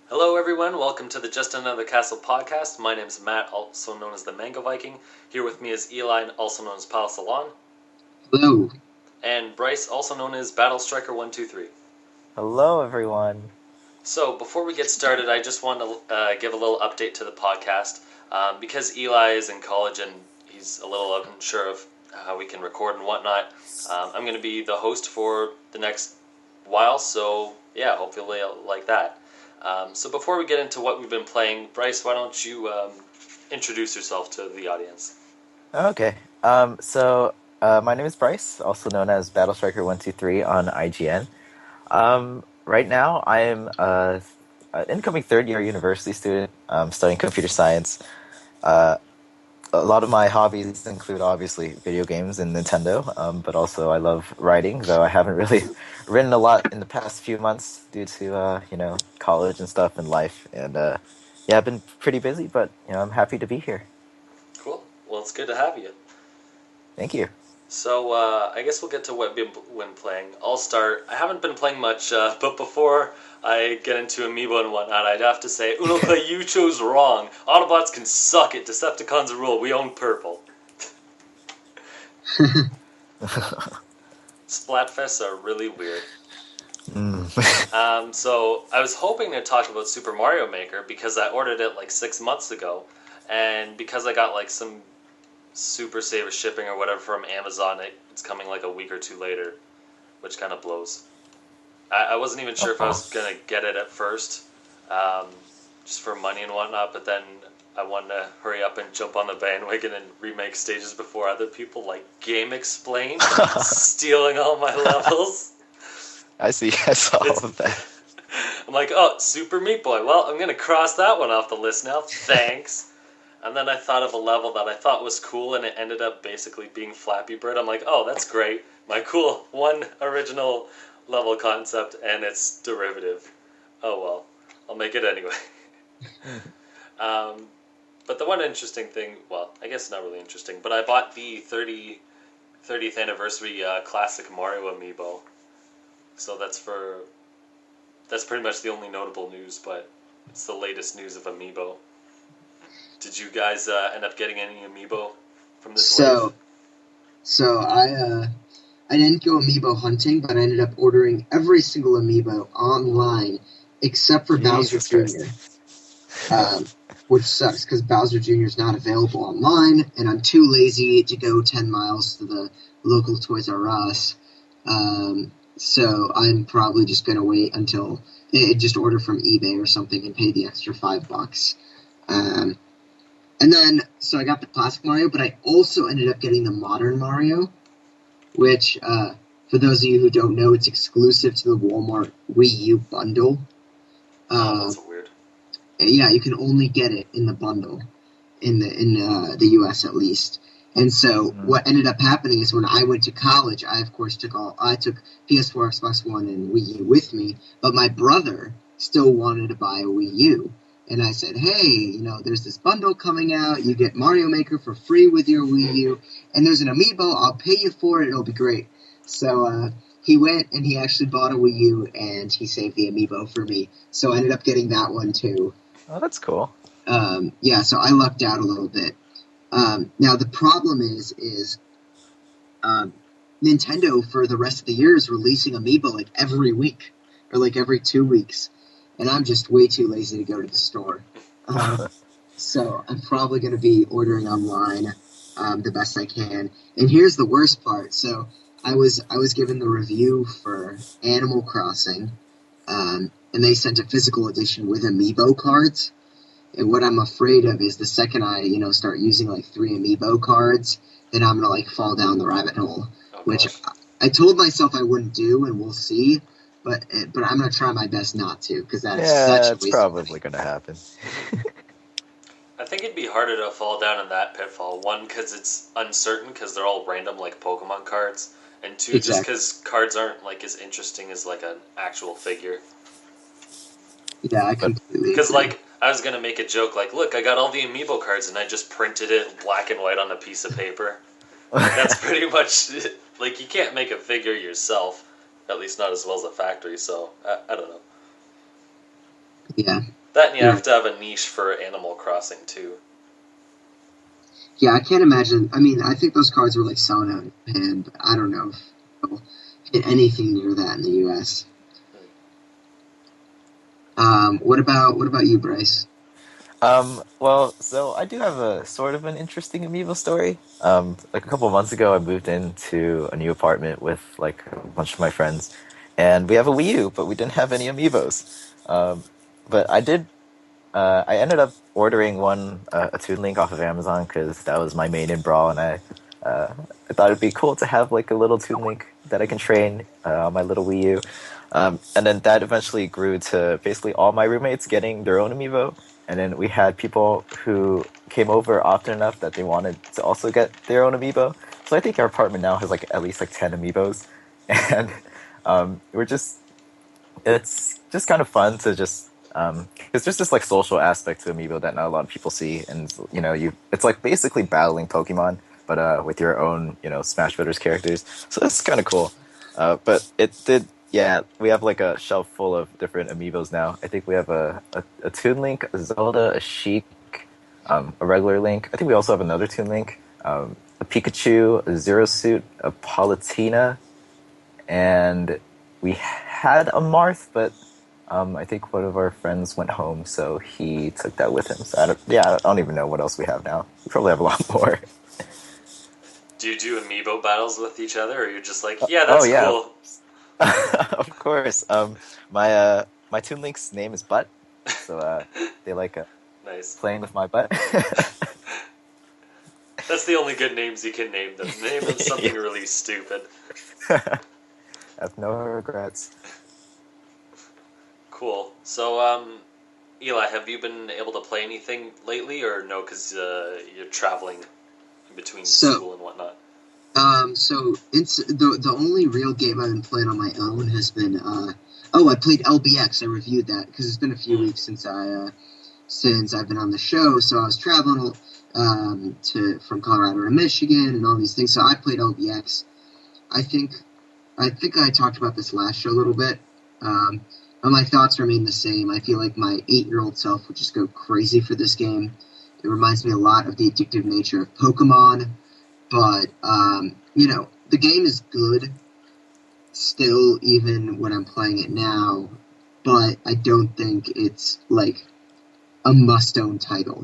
Hello, everyone. Welcome to the Just Another Castle podcast. My name is Matt, also known as the Mango Viking. Here with me is Eli, also known as Pal Salon. Hello. And Bryce, also known as Battlestriker123. Hello, everyone. So, before we get started, I just want to give a little update to the podcast. Because Eli is in college and he's a little unsure of how we can record and whatnot, I'm going to be the host for the next while, so yeah, hopefully you'll like that. So before we get into what we've been playing, Bryce, why don't you introduce yourself to the audience? Okay. My name is Bryce, also known as Battlestriker123 on IGN. Right now, I am an incoming third-year university student studying computer science. A lot of my hobbies include, obviously, video games and Nintendo, but also I love writing, though I haven't really written a lot in the past few months due to, college and stuff and life. And, I've been pretty busy, but, I'm happy to be here. Cool. Well, it's good to have you. Thank you. So I guess we'll get to what we've been playing. I'll start. I haven't been playing much, but before I get into Amiibo and whatnot, I'd have to say, Unoka, you chose wrong. Autobots can suck it. Decepticons rule. We own purple. Splatfests are really weird. So I was hoping to talk about Super Mario Maker because I ordered it like 6 months ago, and because I got like some Super Saver shipping or whatever from Amazon, it's coming like a week or two later, which kind of blows. I wasn't even sure if I was gonna get it at first, just for money and whatnot, but then I wanted to hurry up and jump on the bandwagon and remake stages before other people, like Game Explain, stealing all my levels. I saw all of that. I'm like, oh, Super Meat Boy. Well, I'm gonna cross that one off the list now. Thanks. And then I thought of a level that I thought was cool, and it ended up basically being Flappy Bird. I'm like, oh, that's great. My cool one original level concept and its derivative. Oh well, I'll make it anyway. But the one interesting thing, well, I guess not really interesting, but I bought the 30th anniversary classic Mario amiibo. So that's pretty much the only notable news, but it's the latest news of amiibo. Did you guys end up getting any amiibo from this wave? So I didn't go amiibo hunting, but I ended up ordering every single amiibo online except for Bowser Jr., which sucks because Bowser Jr. is not available online, and I'm too lazy to go 10 miles to the local Toys R Us. So I'm probably just going to wait until just order from eBay or something and pay the extra $5. And then, so I got the classic Mario, but I also ended up getting the modern Mario, which, for those of you who don't know, it's exclusive to the Walmart Wii U bundle. That's weird. Yeah, you can only get it in the bundle, in the US at least. And so what ended up happening is when I went to college, I of course took PS4, Xbox One, and Wii U with me, but my brother still wanted to buy a Wii U. And I said, hey, there's this bundle coming out. You get Mario Maker for free with your Wii U. And there's an amiibo. I'll pay you for it. It'll be great. So he went and he actually bought a Wii U and he saved the amiibo for me. So I ended up getting that one too. Oh, that's cool. So I lucked out a little bit. Now the problem is Nintendo for the rest of the year is releasing amiibo like every week or like every 2 weeks. And I'm just way too lazy to go to the store. So I'm probably going to be ordering online the best I can. And here's the worst part. So I was given the review for Animal Crossing, and they sent a physical edition with amiibo cards. And what I'm afraid of is the second I start using like 3 amiibo cards, then I'm going to like fall down the rabbit hole, which I told myself I wouldn't do, and we'll see. But I'm going to try my best not to, because that is such a waste. It's probably going to happen. I think it'd be harder to fall down in that pitfall. One, because it's uncertain, because they're all random like Pokemon cards. And two, just because cards aren't like as interesting as like an actual figure. Yeah, I completely Because like, I was going to make a joke like, look, I got all the amiibo cards and I just printed it black and white on a piece of paper. That's pretty much it. Like, you can't make a figure yourself. At least not as well as a factory, so I don't know. Yeah. That and you Yeah. have to have a niche for Animal Crossing too. Yeah, I can't imagine. I mean, I think those cards were like selling out in Japan, but I don't know if they'll hit anything near that in the U.S. What about you, Bryce? Well, so I do have a sort of an interesting amiibo story. Like a couple of months ago, I moved into a new apartment with like a bunch of my friends, and we have a Wii U, but we didn't have any amiibos. But I ended up ordering a Toon Link off of Amazon because that was my main in Brawl, and I thought it'd be cool to have like a little Toon Link that I can train on my little Wii U. And then that eventually grew to basically all my roommates getting their own amiibo, and then we had people who came over often enough that they wanted to also get their own amiibo. So I think our apartment now has like at least like 10 amiibos, and we're just it's just kind of fun to just because there's this like social aspect to amiibo that not a lot of people see, and it's like basically battling Pokemon, but with your own Smash Brothers characters. So it's kind of cool. But it did. Yeah, we have like a shelf full of different amiibos now. I think we have a Toon Link, a Zelda, a Sheik, a regular Link. I think we also have another Toon Link, a Pikachu, a Zero Suit, a Palutena, and we had a Marth, but I think one of our friends went home, so he took that with him. So I don't even know what else we have now. We probably have a lot more. Do you do amiibo battles with each other, or you're just like, yeah, Oh that's yeah, cool? of course. My Toon Link's name is Butt, so they like Nice. playing with my butt. That's the only good names you can name them. Name them something really stupid. I have no regrets. Cool. So, Eli, have you been able to play anything lately, or no? Because you're traveling in between school and whatnot. So it's the only real game I've been playing on my own has been I played LBX. I reviewed that because it's been a few weeks since I've been on the show. So I was traveling from Colorado to Michigan and all these things. So I played LBX. I think I talked about this last show a little bit. But my thoughts remain the same. I feel like my 8-year-old self would just go crazy for this game. It reminds me a lot of the addictive nature of Pokemon. But, the game is good still, even when I'm playing it now. But I don't think it's, like, a must-own title,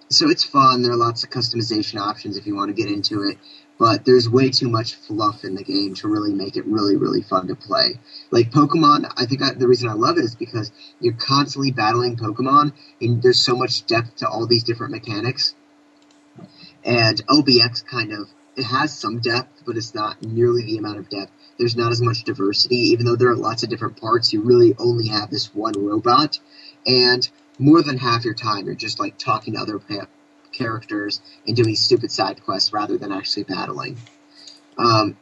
So it's fun. There are lots of customization options if you want to get into it. But there's way too much fluff in the game to really make it really, really fun to play. Like Pokemon, I think the reason I love it is because you're constantly battling Pokemon, and there's so much depth to all these different mechanics. And LBX it has some depth, but it's not nearly the amount of depth. There's not as much diversity, even though there are lots of different parts. You really only have this one robot, and more than half your time you're just like talking to other characters and doing stupid side quests rather than actually battling. I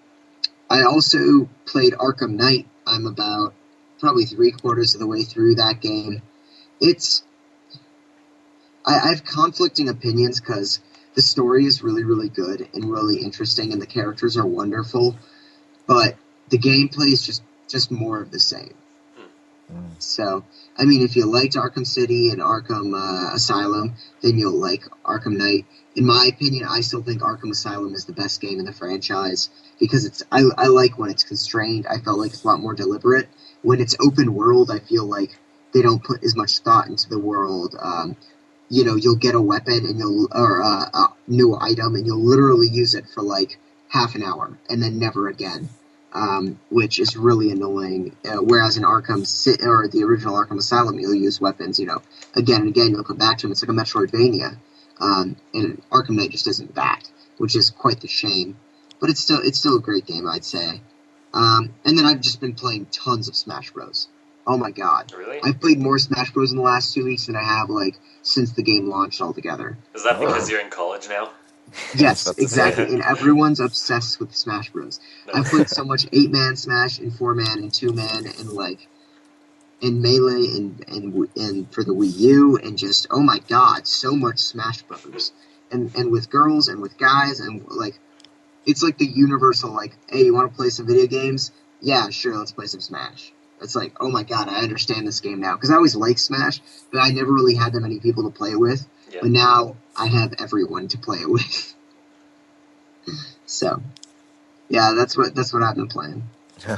also played Arkham Knight. I'm about probably 3/4 of the way through that game. I have conflicting opinions because the story is really, really good and really interesting, and the characters are wonderful, but the gameplay is just more of the same. So, I mean, if you liked Arkham City and Arkham Asylum, then you'll like Arkham Knight. In my opinion, I still think Arkham Asylum is the best game in the franchise because I like when it's constrained. I felt like it's a lot more deliberate. When it's open world, I feel like they don't put as much thought into the world. You'll get a weapon or a new item, and you'll literally use it for like half an hour and then never again, which is really annoying. Whereas in the original Arkham Asylum, you'll use weapons, again and again. You'll come back to them. It's like a Metroidvania, and Arkham Knight just isn't that, which is quite the shame. But it's still a great game, I'd say. And then I've just been playing tons of Smash Bros. Oh my god. Really? I've played more Smash Bros. In the last 2 weeks than I have, since the game launched altogether. Is that because you're in college now? Yes, exactly. And everyone's obsessed with Smash Bros. I've played so much 8-man Smash and 4-man and 2-man and in Melee and for the Wii U and just, oh my god, so much Smash Bros. And with girls and with guys and it's like the universal hey, you want to play some video games? Yeah, sure, let's play some Smash. It's like, oh my god, I understand this game now. Because I always liked Smash, but I never really had that many people to play it with. Yeah. But now I have everyone to play it with. So, yeah, that's what I've been playing.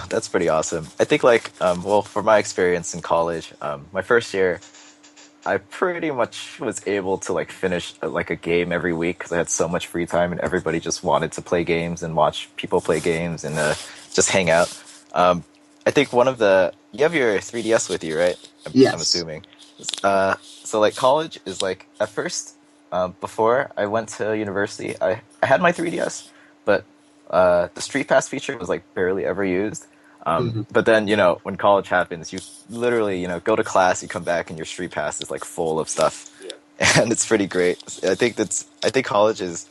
That's pretty awesome. I think like well, for my experience in college, my first year, I pretty much was able to like finish like a game every week because I had so much free time and everybody just wanted to play games and watch people play games and just hang out. I think one of the you have your 3DS with you, right? I'm Yes. assuming. So like college is like at first before I went to university, I had my 3DS, but the Street Pass feature was like barely ever used. Hmm. But then, when college happens, you literally, go to class, you come back, and your street pass is like full of stuff, Yeah. and it's pretty great. I think college is,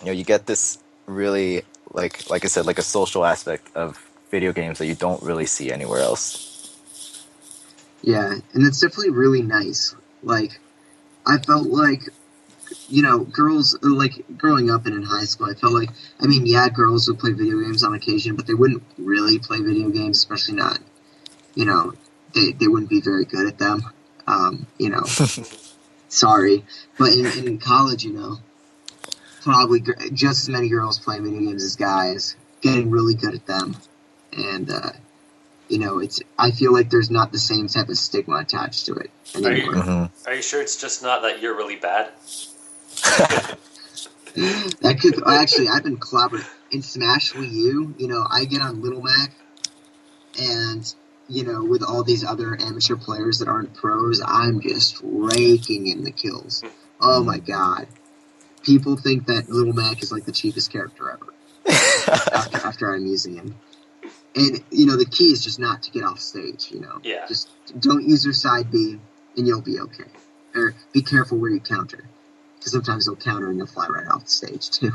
you get this really like I said, like a social aspect of video games that you don't really see anywhere else. Yeah, and it's definitely really nice. Like, I felt like, girls, like, growing up and in high school, I felt like, I mean, yeah, girls would play video games on occasion, but they wouldn't really play video games, especially not, you know, they wouldn't be very good at them. You know, sorry. But in college, probably just as many girls playing video games as guys, getting really good at them. And, I feel like there's not the same type of stigma attached to it Are you anymore. Mm-hmm. are you sure it's just not that you're really bad? That could actually, I've been clobbered in Smash Wii U. I get on Little Mac, and with all these other amateur players that aren't pros, I'm just raking in the kills. Oh my god, people think that Little Mac is like the cheapest character ever. After I'm using him, and the key is just not to get off stage. Yeah. Just don't use your side B, and you'll be okay. Or be careful where you counter. Because sometimes they'll counter and you'll fly right off the stage, too.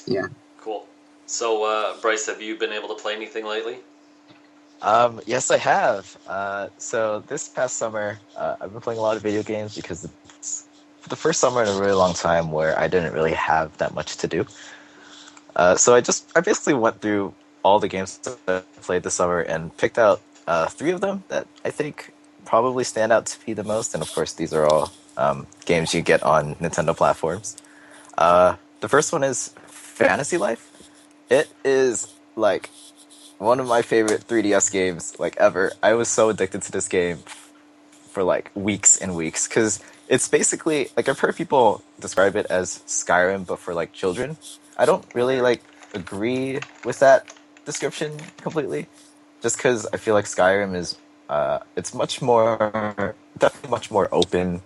Yeah. Cool. So, Bryce, have you been able to play anything lately? Yes, I have. So this past summer, I've been playing a lot of video games because it's the first summer in a really long time where I didn't really have that much to do. So I basically went through all the games that I played this summer and picked out 3 of them that I think probably stand out to be the most. And of course, these are all games you get on Nintendo platforms. The first one is Fantasy Life. It is like one of my favorite 3DS games like ever. I was so addicted to this game for like weeks and weeks because it's basically like I've heard people describe it as Skyrim but for like children. I don't really like agree with that description completely, just because I feel like Skyrim is it's much more definitely much more open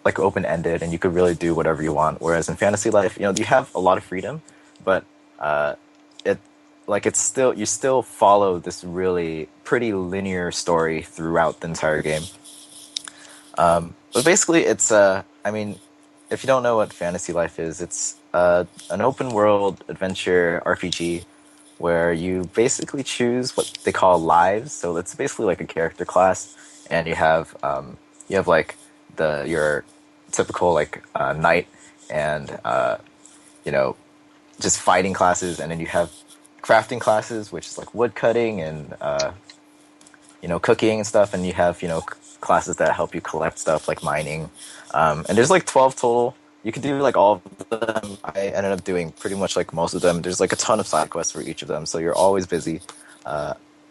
like open ended and you could really do whatever you want. Whereas in Fantasy Life, you have a lot of freedom, but it like it's still you still follow this really pretty linear story throughout the entire game. But basically, it's I mean, if you don't know what Fantasy Life is, it's an open world adventure RPG where you basically choose what they call lives. So it's basically like a character class, and you have like your typical like knight and you know just fighting classes, and then you have crafting classes, which is like wood cutting and cooking and stuff, and you have classes that help you collect stuff like mining. And there's like 12 total. You can do like all of them. I ended up doing pretty much like most of them. There's like a ton of side quests for each of them, so you're always busy.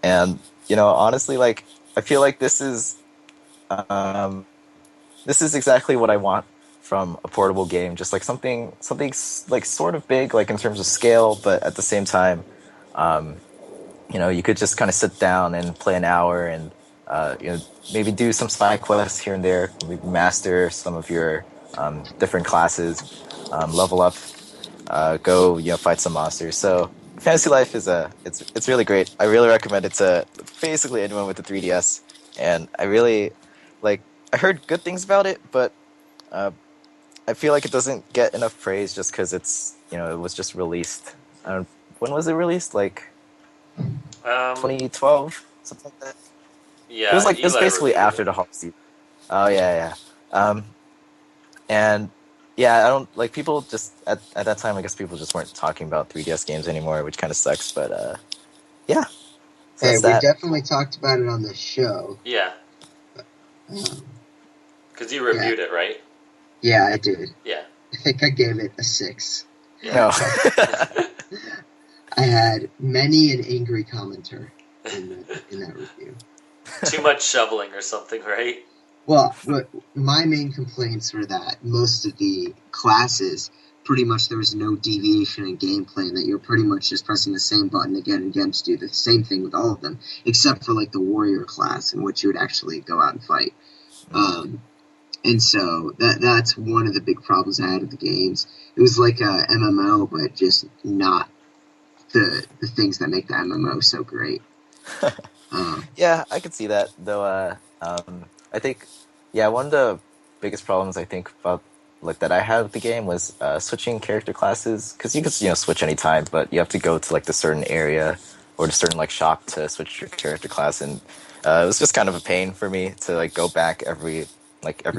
And honestly, like I feel like this is exactly what I want from a portable game. Just like something like sort of big, like in terms of scale, but at the same time, you could just kind of sit down and play an hour and maybe do some side quests here and there, maybe master some of your different classes, level up, go fight some monsters. So Fantasy Life is it's really great. I really recommend it to basically anyone with a 3DS, and I really like. I heard good things about it, but I feel like it doesn't get enough praise just because it was just released. When was it released? Like 2012, something like that. Yeah, It was Eli basically reviewed after it. the hot season. Oh yeah, yeah. And yeah, I don't like people just at that time. I guess people just weren't talking about 3DS games anymore, which kind of sucks. But yeah, So Hey, that's we that. definitely talked about it on the show. Yeah, Um, because you reviewed it, right? yeah, I did. Yeah. I think I gave it a 6. No. I had many an angry commenter in that review. Too much shoveling or something, right? Well, my main complaints were that most of the classes, pretty much there was no deviation in gameplay, and that you're pretty much just pressing the same button again and again to do the same thing with all of them, except for like the warrior class, in which you would actually go out and fight. And so that's one of the big problems I had with the games. It was like a MMO, but just not the things that make the MMO so great. Yeah, I could see that. Though, I think, yeah, one of the biggest problems I think about like that I had with the game was switching character classes because you could switch anytime, but you have to go to like the certain area or the certain like shop to switch your character class, and it was just kind of a pain for me to like go back every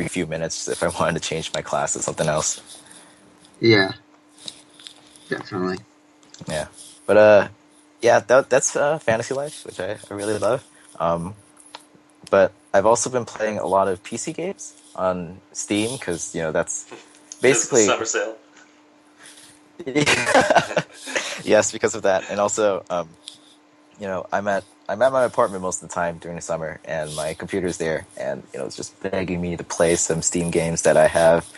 few minutes if I wanted to change my class to something else. Yeah, definitely. Yeah, but yeah, that's Fantasy Life, which I really love. But I've also been playing a lot of PC games on Steam because that's Because the basically summer sale. yes, because of that, and also I'm at my apartment most of the time during the summer, and my computer's there, and it's just begging me to play some Steam games that I have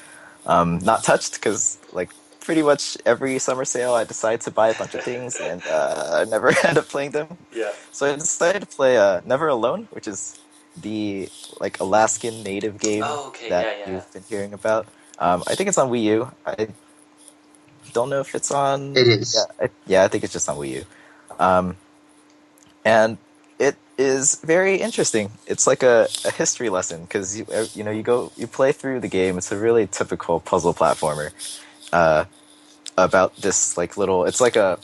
not touched because like pretty much every summer sale I decide to buy a bunch of things and I never end up playing them. Yeah. So I decided to play Never Alone, which is the like Alaskan native game Oh, okay. that Yeah. you've been hearing about. I think it's on Wii U. I don't know if it's on. It is. I think it's just on Wii U. And it is very interesting. It's like a history lesson because you play through the game. It's a really typical puzzle platformer about this like little. It's like a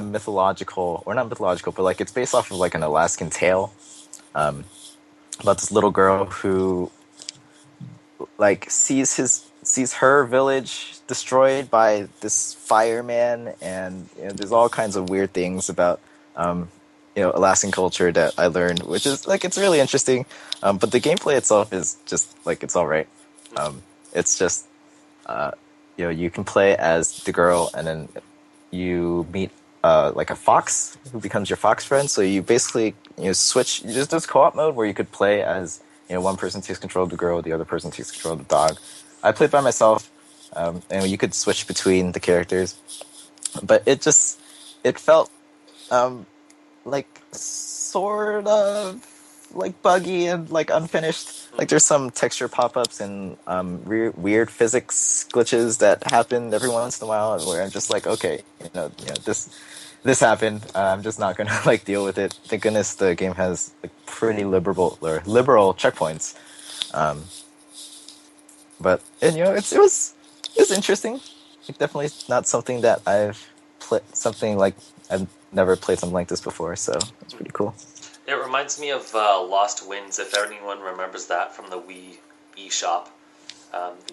mythological, or not mythological, but like it's based off of like an Alaskan tale about this little girl who like sees her village destroyed by this fireman, and there's all kinds of weird things about Alaskan culture that I learned, which is like it's really interesting. But the gameplay itself is just like it's all right. It's just you can play as the girl, and then you meet like a fox who becomes your fox friend. So you basically switch. There's this co-op mode where you could play as one person takes control of the girl, the other person takes control of the dog. I played by myself, and you could switch between the characters. But it felt like sort of like buggy and like unfinished. Like there's some texture pop-ups and weird physics glitches that happen every once in a while where I'm just like, okay, this happened. I'm just not gonna like deal with it. Thank goodness the game has like pretty liberal checkpoints. But and it was interesting. Like definitely not something that I've played. Something like I've never played something like this before. So it's pretty cool. It reminds me of Lost Winds, if anyone remembers that from the Wii eShop.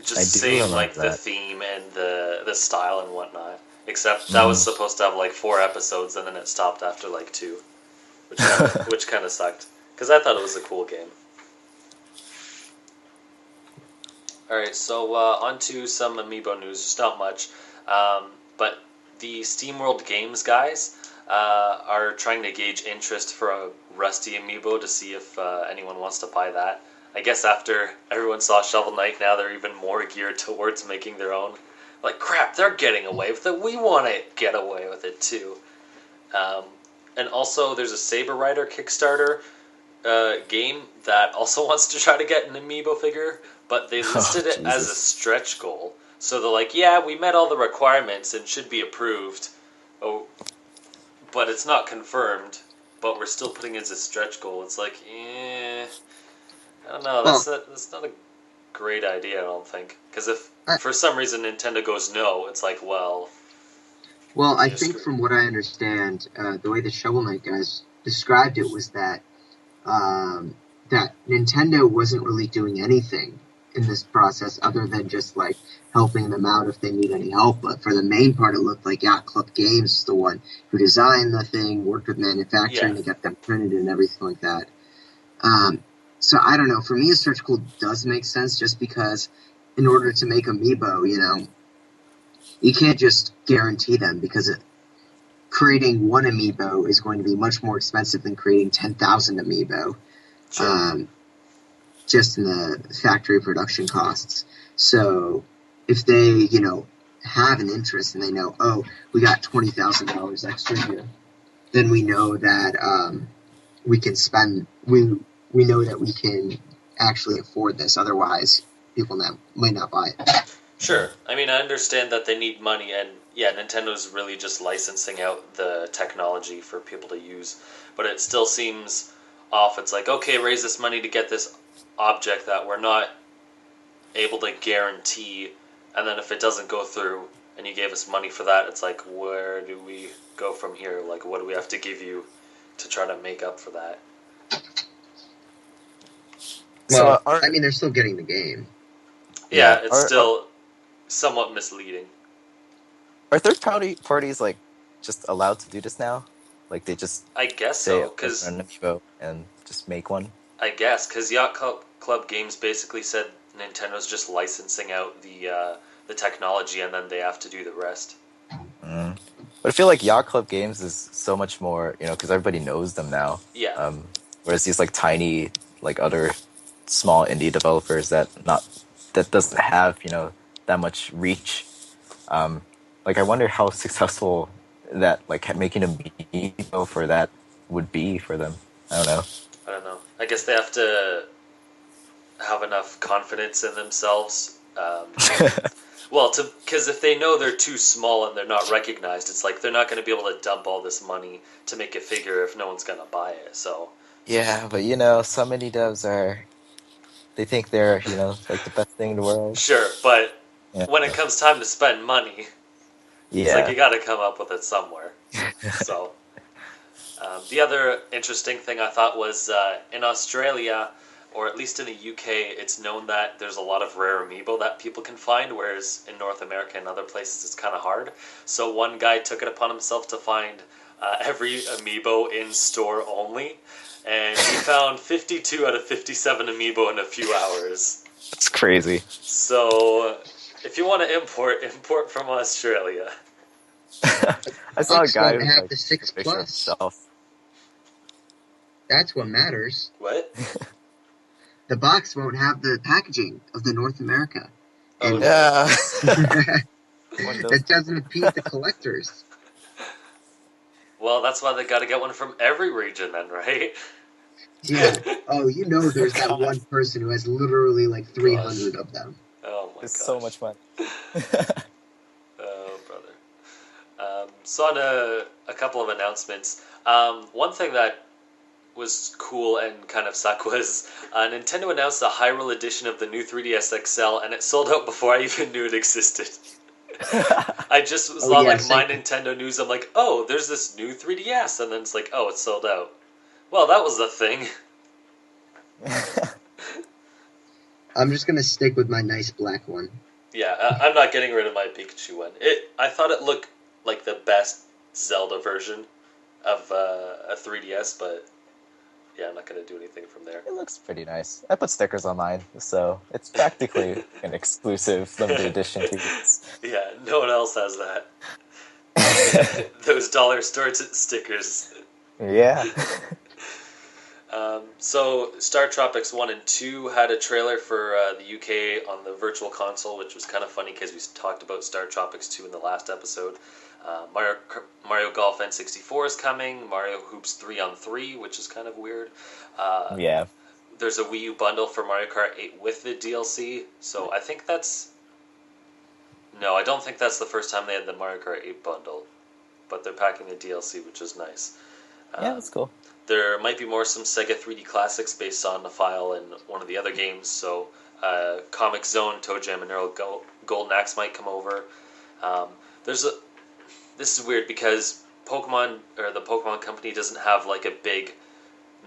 Just I do same remember like the that. theme and the style and whatnot. Except that was supposed to have like 4 episodes, and then it stopped after like 2, which kind of sucked. Because I thought it was a cool game. Alright, so on to some Amiibo news. Just not much. But the SteamWorld Games guys are trying to gauge interest for a Rusty Amiibo to see if anyone wants to buy that. I guess after everyone saw Shovel Knight, now they're even more geared towards making their own. Like, crap, they're getting away with it. We want to get away with it, too. And also, there's a Saber Rider Kickstarter game that also wants to try to get an Amiibo figure, but they listed it as a stretch goal. So they're like, yeah, we met all the requirements and should be approved. Oh, but it's not confirmed, but we're still putting it as a stretch goal. It's like, I don't know. That's not a great idea, I don't think. Because if for some reason Nintendo goes no, it's like, well... Well, I think from what I understand, the way the Shovel Knight guys described it was that that Nintendo wasn't really doing anything in this process other than just like helping them out if they need any help. But for the main part, it looked like Yacht Club Games is the one who designed the thing, worked with manufacturing to get them printed and everything like that. So I don't know. For me, a stretch goal does make sense just because in order to make Amiibo, you can't just guarantee them because creating one Amiibo is going to be much more expensive than creating 10,000 Amiibo. Sure. Just in the factory production costs. So if they, have an interest and they know, oh, we got $20,000 extra here, then we know that we can spend. We know that we can actually afford this. Otherwise, people might not buy it. Sure. I mean, I understand that they need money, and yeah, Nintendo's really just licensing out the technology for people to use, but it still seems off. It's like, okay, raise this money to get this object that we're not able to guarantee, and then if it doesn't go through and you gave us money for that, it's like, where do we go from here? Like, what do we have to give you to try to make up for that? Well, I mean, they're still getting the game. Yeah, it's still somewhat misleading. Are third parties like just allowed to do this now? Like they just I guess so, because an Amiibo and just make one. I guess because Yacht Club Games basically said Nintendo's just licensing out the technology, and then they have to do the rest. But I feel like Yacht Club Games is so much more, because everybody knows them now. Yeah. Whereas these like tiny, like other small indie developers that doesn't have that much reach. Like I wonder how successful that like making a Amiibo for that would be for them. I don't know. I guess they have to have enough confidence in themselves. Well, because if they know they're too small and they're not recognized, it's like they're not going to be able to dump all this money to make a figure if no one's going to buy it. So yeah, but so many devs they think they're like the best thing in the world. Sure, but when it comes time to spend money, it's like you got to come up with it somewhere. So the other interesting thing I thought was in Australia, or at least in the UK, it's known that there's a lot of rare amiibo that people can find, whereas in North America and other places it's kind of hard. So one guy took it upon himself to find every amiibo in store only, and he found 52 out of 57 amiibo in a few hours. That's crazy. So if you want to import from Australia. I saw a guy who have the 6+. That's what matters. What? The box won't have the packaging of the North America. Oh, yeah. That doesn't appease the collectors. Well, that's why they got to get one from every region then, right? Yeah. Oh, there's that one person who has literally like 300 of them. Oh my god. It's so much fun. Oh, brother. So on a couple of announcements. One thing that was cool and kind of suck was Nintendo announced a Hyrule edition of the new 3DS XL, and it sold out before I even knew it existed. I just saw My Nintendo News. I'm like, oh, there's this new 3DS, and then it's like, oh, it's sold out. Well, that was the thing. I'm just gonna stick with my nice black one. Yeah, I'm not getting rid of my Pikachu one. I thought it looked like the best Zelda version of a 3DS, but yeah, I'm not going to do anything from there. It looks pretty nice. I put stickers on mine, so it's practically an exclusive limited edition 3DS. Yeah, no one else has that. Those dollar store stickers. Yeah. So, Star Tropics 1 and 2 had a trailer for the UK on the Virtual Console, which was kind of funny because we talked about Star Tropics 2 in the last episode. Mario Golf N64 is coming. Mario Hoops 3-on-3, which is kind of weird. Yeah. There's a Wii U bundle for Mario Kart 8 with the DLC. So I think that's... No, I don't think that's the first time they had the Mario Kart 8 bundle. But they're packing the DLC, which is nice. Yeah, that's cool. There might be some Sega 3D classics based on the file in one of the other games. So Comic Zone, Toe Jam, and Earl Golden Axe might come over. This is weird because the Pokemon company doesn't have like a big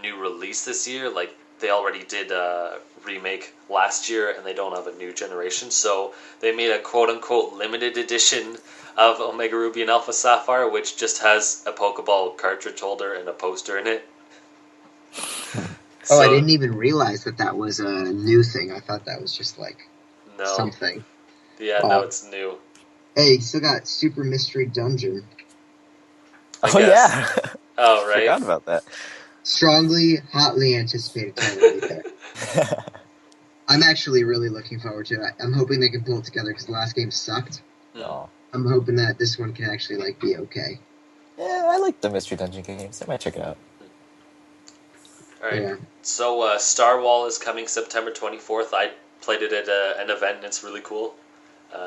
new release this year. Like they already did a remake last year, and they don't have a new generation, so they made a quote-unquote limited edition of Omega Ruby and Alpha Sapphire, which just has a Pokeball cartridge holder and a poster in it. Oh, I didn't even realize that was a new thing. I thought that was just like something. Yeah, no, it's new. Hey, you still got Super Mystery Dungeon. Oh, yeah. Oh, right. Forgot about that. Strongly, hotly anticipated title right there. I'm actually really looking forward to it. I'm hoping they can pull it together because the last game sucked. Oh. I'm hoping that this one can actually like be okay. Yeah, I like the Mystery Dungeon games. I might check it out. Alright, yeah. So Star Wall is coming September 24th. I played it at an event and it's really cool.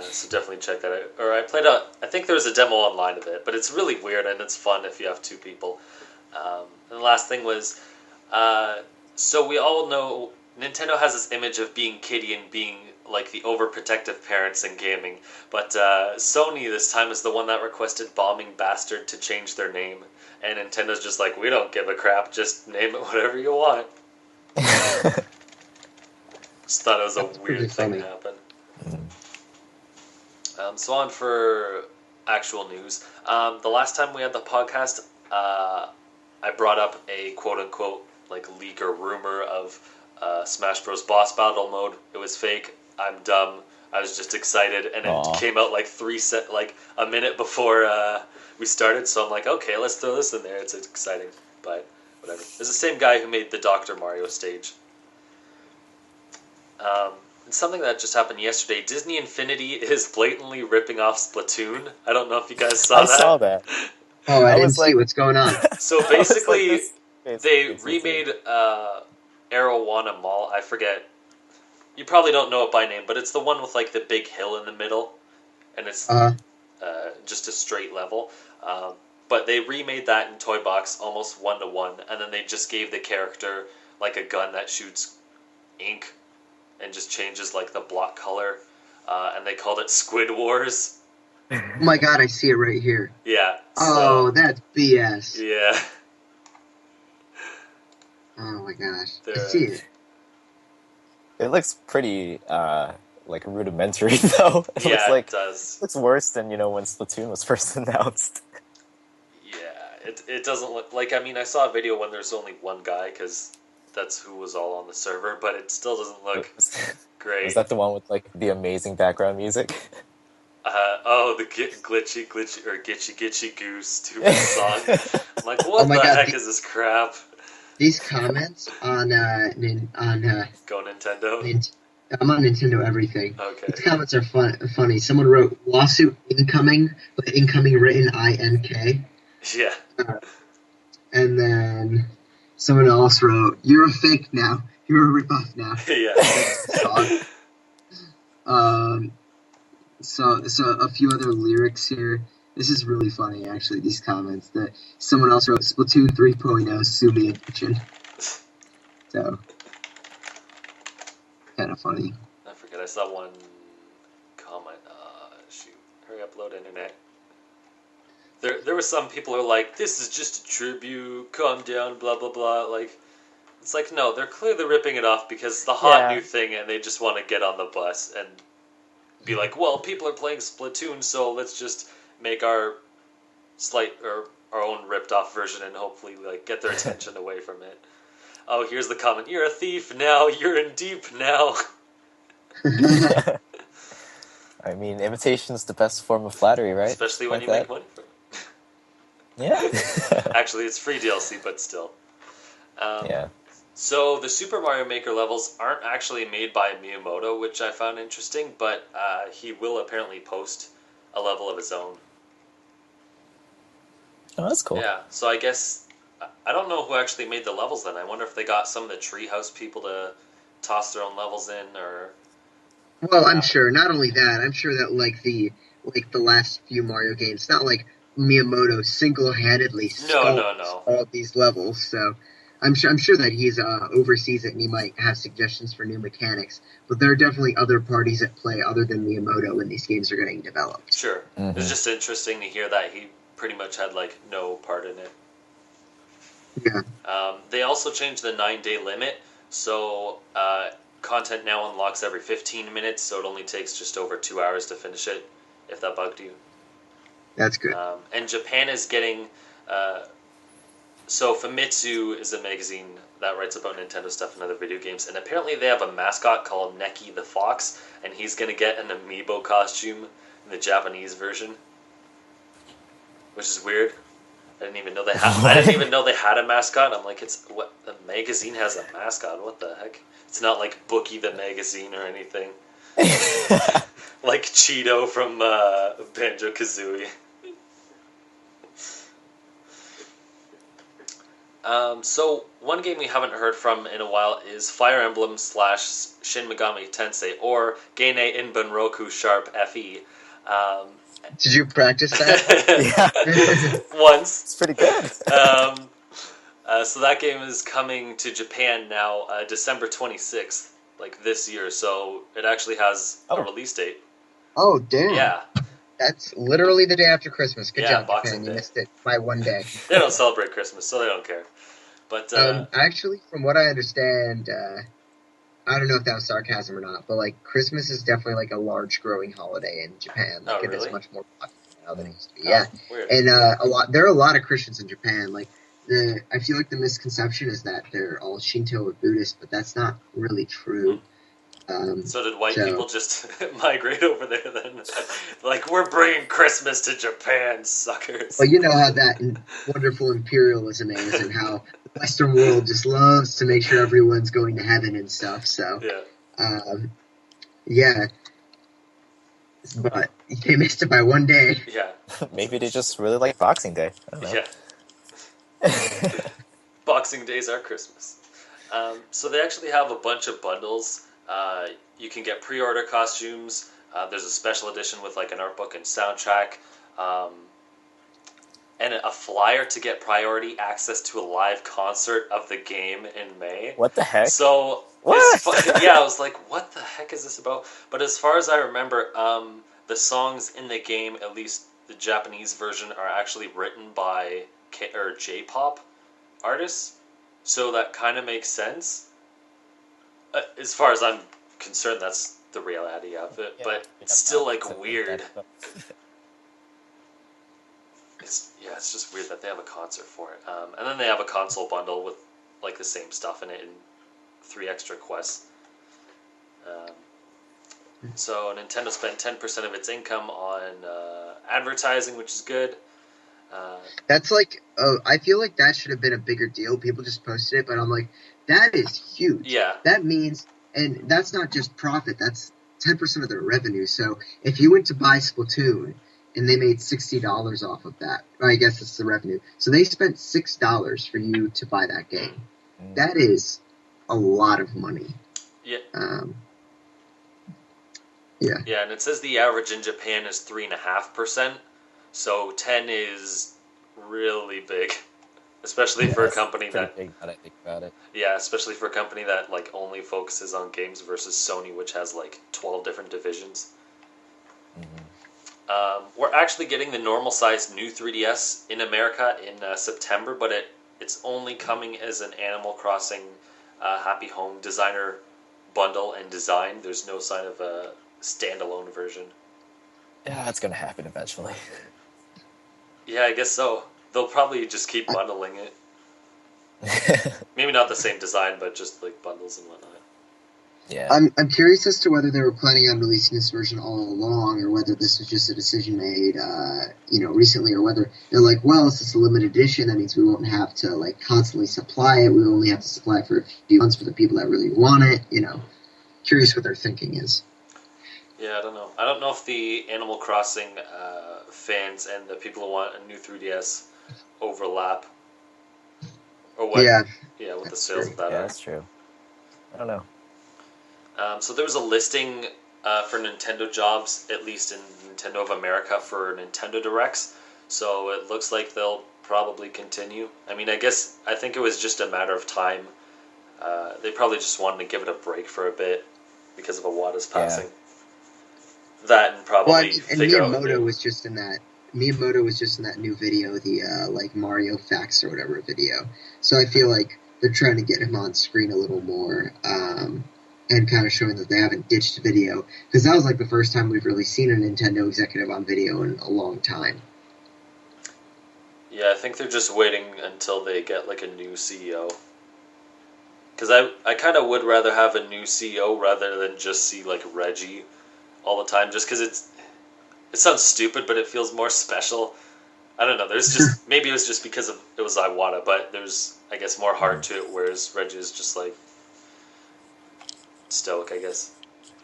So definitely check that out. Or I think there was a demo online of it, but it's really weird and it's fun if you have two people. And the last thing was, so we all know Nintendo has this image of being kiddie and being like the overprotective parents in gaming, but Sony this time is the one that requested Bombing Bastard to change their name, and Nintendo's just like, we don't give a crap, just name it whatever you want. Just thought it was a weird thing to happen. So on for actual news. The last time we had the podcast, I brought up a quote-unquote like leak or rumor of Smash Bros. Boss Battle mode. It was fake. I'm dumb. I was just excited, and it came out like a minute before we started. So I'm like, okay, let's throw this in there. It's exciting, but whatever. It's the same guy who made the Dr. Mario stage. And something that just happened yesterday, Disney Infinity is blatantly ripping off Splatoon. I don't know if you guys saw that. I saw that. Oh, I didn't see what's going on. So basically, they remade Arowana Mall. I forget. You probably don't know it by name, but it's the one with like the big hill in the middle, and it's just a straight level. But they remade that in Toy Box almost 1-to-1, and then they just gave the character like a gun that shoots ink and just changes like the block color, and they called it Squid Wars. Oh my god, I see it right here. Yeah. Oh, that's BS. Yeah. Oh my gosh. I see it. It looks pretty like rudimentary though. It does. It looks worse than when Splatoon was first announced. Yeah, it doesn't look like. I mean, I saw a video when there's only one guy because that's who was all on the server, but it still doesn't look great. Is that the one with like the amazing background music? The glitchy or gitchy goose stupid song. I'm like, what the heck is this crap? These comments on Go Nintendo. I'm on Nintendo everything. Okay. These comments are funny. Someone wrote lawsuit incoming, but incoming written INK. Yeah. And then someone else wrote, "You're a fake now. You're a ripoff now." Yeah. So a few other lyrics here. This is really funny, actually, these comments. That someone else wrote, Splatoon 3.0, sue me edition. So, kind of funny. I forget, I saw one comment. Shoot. Hurry up, load internet. There were some people who are like, this is just a tribute, calm down, blah, blah, blah. Like, it's like, no, they're clearly ripping it off because it's the hot new thing and they just want to get on the bus and be like, well, people are playing Splatoon, so let's just make our own ripped off version and hopefully like get their attention away from it. Oh, here's the comment. You're a thief now. You're in deep now. I mean, imitation's the best form of flattery, right? Especially when you make money from it. Yeah. Actually, it's free DLC, but still. Yeah. So the Super Mario Maker levels aren't actually made by Miyamoto, which I found interesting, but he will apparently post a level of his own. Oh, that's cool. Yeah, so I guess, I don't know who actually made the levels then. I wonder if they got some of the Treehouse people to toss their own levels in, or... Well, I'm sure. Not only that, I'm sure that the last few Mario games, not like Miyamoto single-handedly sculpts all of these levels, so... I'm sure that he's oversees it and he might have suggestions for new mechanics, but there are definitely other parties at play other than Miyamoto when these games are getting developed. Sure. Mm-hmm. It's just interesting to hear that he pretty much had like no part in it. Yeah. They also changed the 9-day limit, So content now unlocks every 15 minutes, so it only takes just over 2 hours to finish it, if that bugged you. That's good. And Japan is getting... so Famitsu is a magazine that writes about Nintendo stuff and other video games, and apparently they have a mascot called Neki the Fox, and he's going to get an amiibo costume in the Japanese version, which is weird. I didn't even know they had a mascot. I'm like, the magazine has a mascot. What the heck? It's not like Bookie the magazine or anything. Like Cheeto from Banjo-Kazooie. So one game we haven't heard from in a while is Fire Emblem / Shin Megami Tensei, or Geine Inbunroku Sharp FE. Did you practice that? Yeah. Once. It's pretty good. So that game is coming to Japan now, December 26th, like this year. So it actually has a release date. Oh, damn. Yeah. That's literally the day after Christmas. Good job, Boxing Japan. Day. You missed it by one day. They don't celebrate Christmas, so they don't care. But actually, from what I understand, I don't know if that was sarcasm or not, but like Christmas is definitely like a large growing holiday in Japan. Like it is much more popular now than it used to be. Yeah, weird. And there are a lot of Christians in Japan. Like I feel like the misconception is that they're all Shinto or Buddhist, but that's not really true. So did white people just migrate over there then? Like, we're bringing Christmas to Japan, suckers. Well, you know how that wonderful imperialism is, and how the Western world just loves to make sure everyone's going to heaven and stuff. So, yeah. But they missed it by one day. Yeah. Maybe they just really like Boxing Day. I don't know. Yeah. Boxing Days are Christmas. So they actually have a bunch of bundles. You can get pre-order costumes. There's a special edition with like an art book and soundtrack, and a flyer to get priority access to a live concert of the game in May. What the heck? So what? I was like, what the heck is this about? But as far as I remember, the songs in the game, at least the Japanese version, are actually written by J-pop artists. So that kind of makes sense. As far as I'm concerned, that's the reality of it. Yeah, but it's still like weird. It's just weird that they have a concert for it. And then they have a console bundle with like the same stuff in it and 3 extra quests. So Nintendo spent 10% of its income on advertising, which is good. That's like, I feel like that should have been a bigger deal. People just posted it, but I'm like, that is huge. Yeah. That means, and that's not just profit, that's 10% of their revenue. So if you went to buy Splatoon and they made $60 off of that, I guess it's the revenue. So they spent $6 for you to buy that game. That is a lot of money. Yeah. Yeah. Yeah, and it says the average in Japan is 3.5%. So 10 is really big, especially for a company that. Big, I think about it. Yeah, especially for a company that like only focuses on games versus Sony, which has like 12 different divisions. We're actually getting the normal size new 3DS in America in September, but it's only coming as an Animal Crossing Happy Home Designer bundle and design. There's no sign of a standalone version. Yeah, that's gonna happen eventually. Yeah, I guess so. They'll probably just keep bundling it. Maybe not the same design, but just like bundles and whatnot. Yeah. I'm curious as to whether they were planning on releasing this version all along, or whether this was just a decision made, recently, or whether they're like, well, it's just a limited edition. That means we won't have to like constantly supply it. We only have to supply it for a few months for the people that really want it. Curious what their thinking is. Yeah, I don't know. I don't know if the Animal Crossing fans and the people who want a new 3DS overlap, or what? Yeah, what the sales true. of that are. Yeah, that's true. I don't know. So there was a listing for Nintendo jobs, at least in Nintendo of America, for Nintendo Directs. So it looks like they'll probably continue. I mean, I think it was just a matter of time. They probably just wanted to give it a break for a bit because of Iwata's passing. Yeah. That and probably Miyamoto was just in that. Miyamoto was just in that new video, the Mario Facts or whatever video. So I feel like they're trying to get him on screen a little more, and kind of showing that they haven't ditched video, because that was like the first time we've really seen a Nintendo executive on video in a long time. Yeah, I think they're just waiting until they get like a new CEO. Because I kind of would rather have a new CEO rather than just see like Reggie all the time, just because it sounds stupid, but it feels more special. I don't know. There's just maybe it was just because it was Iwata, but there's I guess more heart to it. Whereas Reggie is just like stoic, I guess.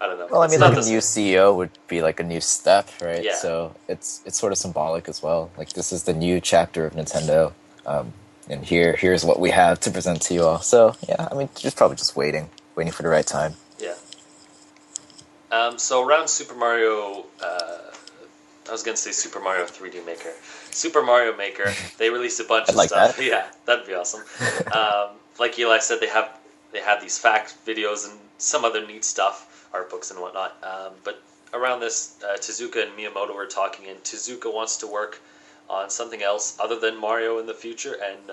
I don't know. Well, I It's mean, not like a the new same. CEO would be like a new step, right? Yeah. So it's sort of symbolic as well. Like this is the new chapter of Nintendo, and here's what we have to present to you all. So yeah, I mean, just probably just waiting for the right time. Yeah. So around Super Mario, I was gonna say Super Mario 3D Maker, Super Mario Maker. They released a bunch I'd of like stuff. that. Yeah, that'd be awesome. Like Eli said, they have these fact videos and some other neat stuff, art books and whatnot. But around this, Tezuka and Miyamoto were talking, and Tezuka wants to work on something else other than Mario in the future, and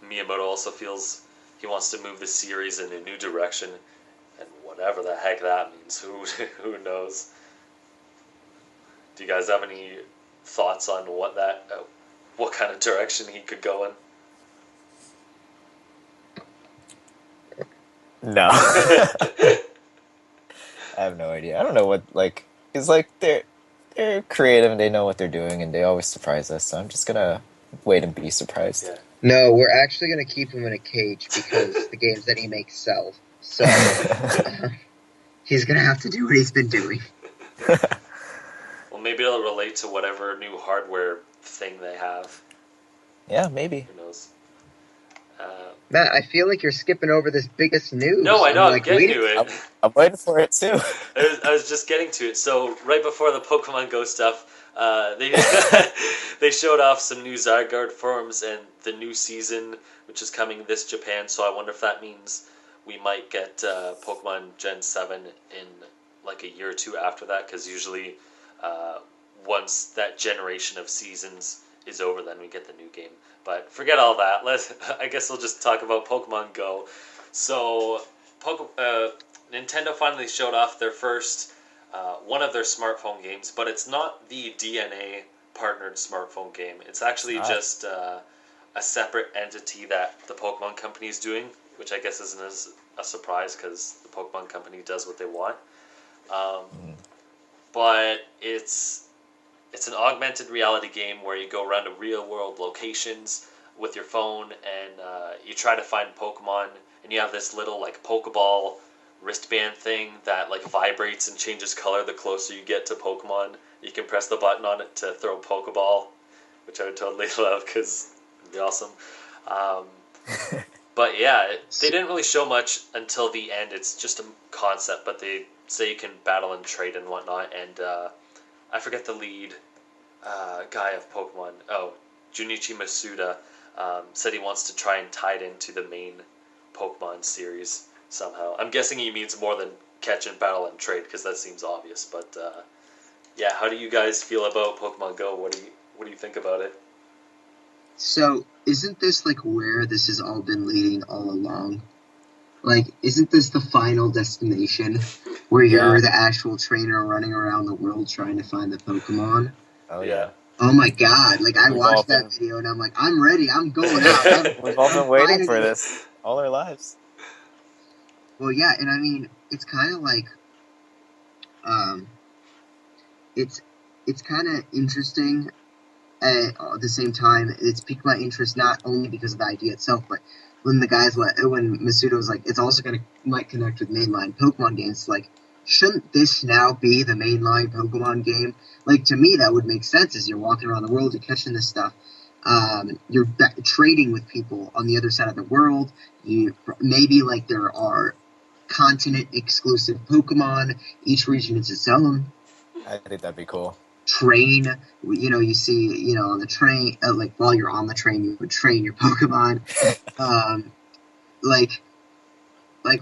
Miyamoto also feels he wants to move the series in a new direction, and whatever the heck that means, who knows? Do you guys have any thoughts on what kind of direction he could go in? No, I have no idea. I don't know what like. It's like they're creative and they know what they're doing and they always surprise us. So I'm just gonna wait and be surprised. Yeah. No, we're actually going to keep him in a cage because the games that he makes sell. So he's going to have to do what he's been doing. Well, maybe it'll relate to whatever new hardware thing they have. Yeah, maybe. Who knows? Matt, I feel like you're skipping over this biggest news. No, I know. I'm getting waiting. to it. I'm waiting for it too. I was just getting to it. So right before the Pokemon Go stuff, they they showed off some new Zygarde forms and the new season, which is coming this Japan. So I wonder if that means we might get Pokemon Gen 7 in like a year or two after that, because usually once that generation of seasons is over, then we get the new game. But forget all that. I guess we'll just talk about Pokemon Go. So Nintendo finally showed off their first one of their smartphone games, but it's not the DNA partnered smartphone game. It's actually just a separate entity that the Pokemon Company is doing, which I guess isn't as a surprise because the Pokemon Company does what they want. But it's an augmented reality game where you go around to real world locations with your phone and you try to find Pokemon, and you have this little like Pokeball wristband thing that like vibrates and changes color the closer you get to Pokemon. You can press the button on it to throw a Pokeball, which I would totally love because it'd be awesome. But yeah, they didn't really show much until the end. It's just a concept, but they say you can battle and trade and whatnot. And I forget the lead guy of Pokemon. Oh, Junichi Masuda said he wants to try and tie it into the main Pokemon series somehow. I'm guessing he means more than catch and battle and trade, because that seems obvious. But yeah, how do you guys feel about Pokemon Go? What do you think about it? So, isn't this like where this has all been leading all along? Like, isn't this the final destination where you're the actual trainer running around the world trying to find the Pokemon? Oh yeah. Oh my god! Like, I watched that video and I'm like, I'm ready. I'm going out. We've all been waiting for this all our lives. Well, yeah, and I mean, it's kind of like, it's kind of interesting. At the same time, it's piqued my interest not only because of the idea itself, but when Masuda was like, it's also might connect with mainline Pokemon games. Like, shouldn't this now be the mainline Pokemon game? Like, to me, that would make sense. As you're walking around the world, you're catching this stuff. You're trading with people on the other side of the world. Maybe like there are continent exclusive Pokemon. Each region is its own. I think that'd be cool. Train, you see, on the train, like while you're on the train, you would train your Pokemon. Like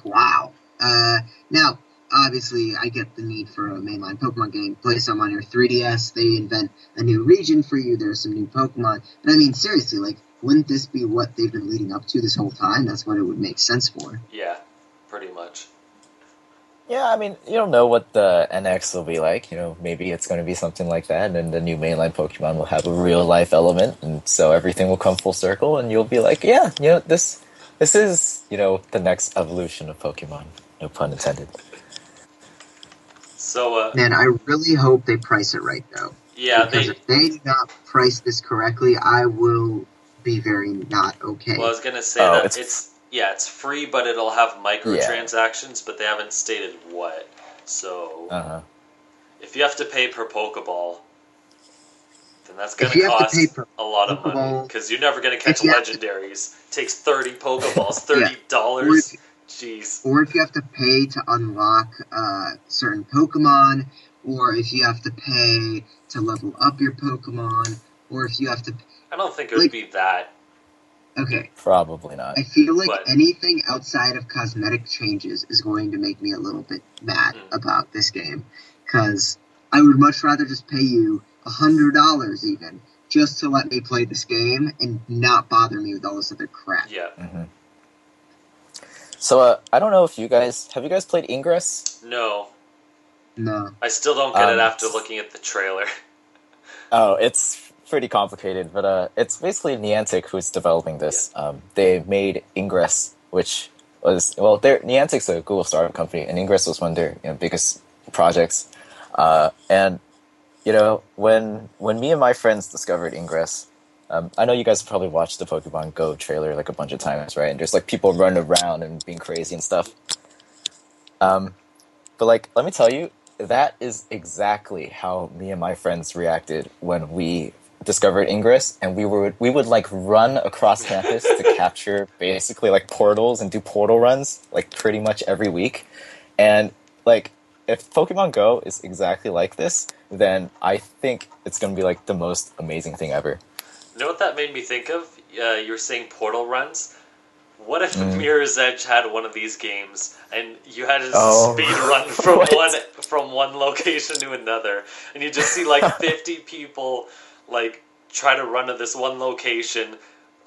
wow. Now, obviously, I get the need for a mainline Pokemon game. Play some on your 3DS. They invent a new region for you. There's some new Pokemon. But I mean, seriously, like, wouldn't this be what they've been leading up to this whole time? That's what it would make sense for. Yeah, pretty much. Yeah, I mean, you don't know what the NX will be like. Maybe it's going to be something like that, and then the new mainline Pokemon will have a real life element, and so everything will come full circle, and you'll be like, yeah, this is, the next evolution of Pokemon. No pun intended. So, Man, I really hope they price it right, though. yeah, Because if they do not price this correctly, I will be very not okay. Well, I was gonna say that it's free, but it'll have microtransactions, but they haven't stated what. So, if you have to pay per Pokeball, then that's gonna cost a lot of money because you're never gonna catch legendaries. It takes 30 Pokeballs, $30. Jeez. Or if you have to pay to unlock certain Pokemon, or if you have to pay to level up your Pokemon, or if you have to... I don't think it would be that. Okay. Probably not. I feel like anything outside of cosmetic changes is going to make me a little bit mad about this game. Because I would much rather just pay you $100 even, just to let me play this game and not bother me with all this other crap. Yeah. Mm-hmm. So, I don't know if have you guys played Ingress? No. I still don't get it after looking at the trailer. Oh, it's pretty complicated, but it's basically Niantic who's developing this. Yeah. They made Ingress, which was, Niantic's a Google startup company, and Ingress was one of their biggest projects. And, when me and my friends discovered Ingress, I know you guys probably watched the Pokemon Go trailer like a bunch of times, right? And there's like people running around and being crazy and stuff. But like, let me tell you, that is exactly how me and my friends reacted when we discovered Ingress, and we would like run across campus to capture basically like portals and do portal runs like pretty much every week. And like, if Pokemon Go is exactly like this, then I think it's going to be like the most amazing thing ever. You know what that made me think of? You were saying portal runs. What if Mirror's Edge had one of these games, and you had to speed run from one location to another, and you just see like 50 people like try to run to this one location,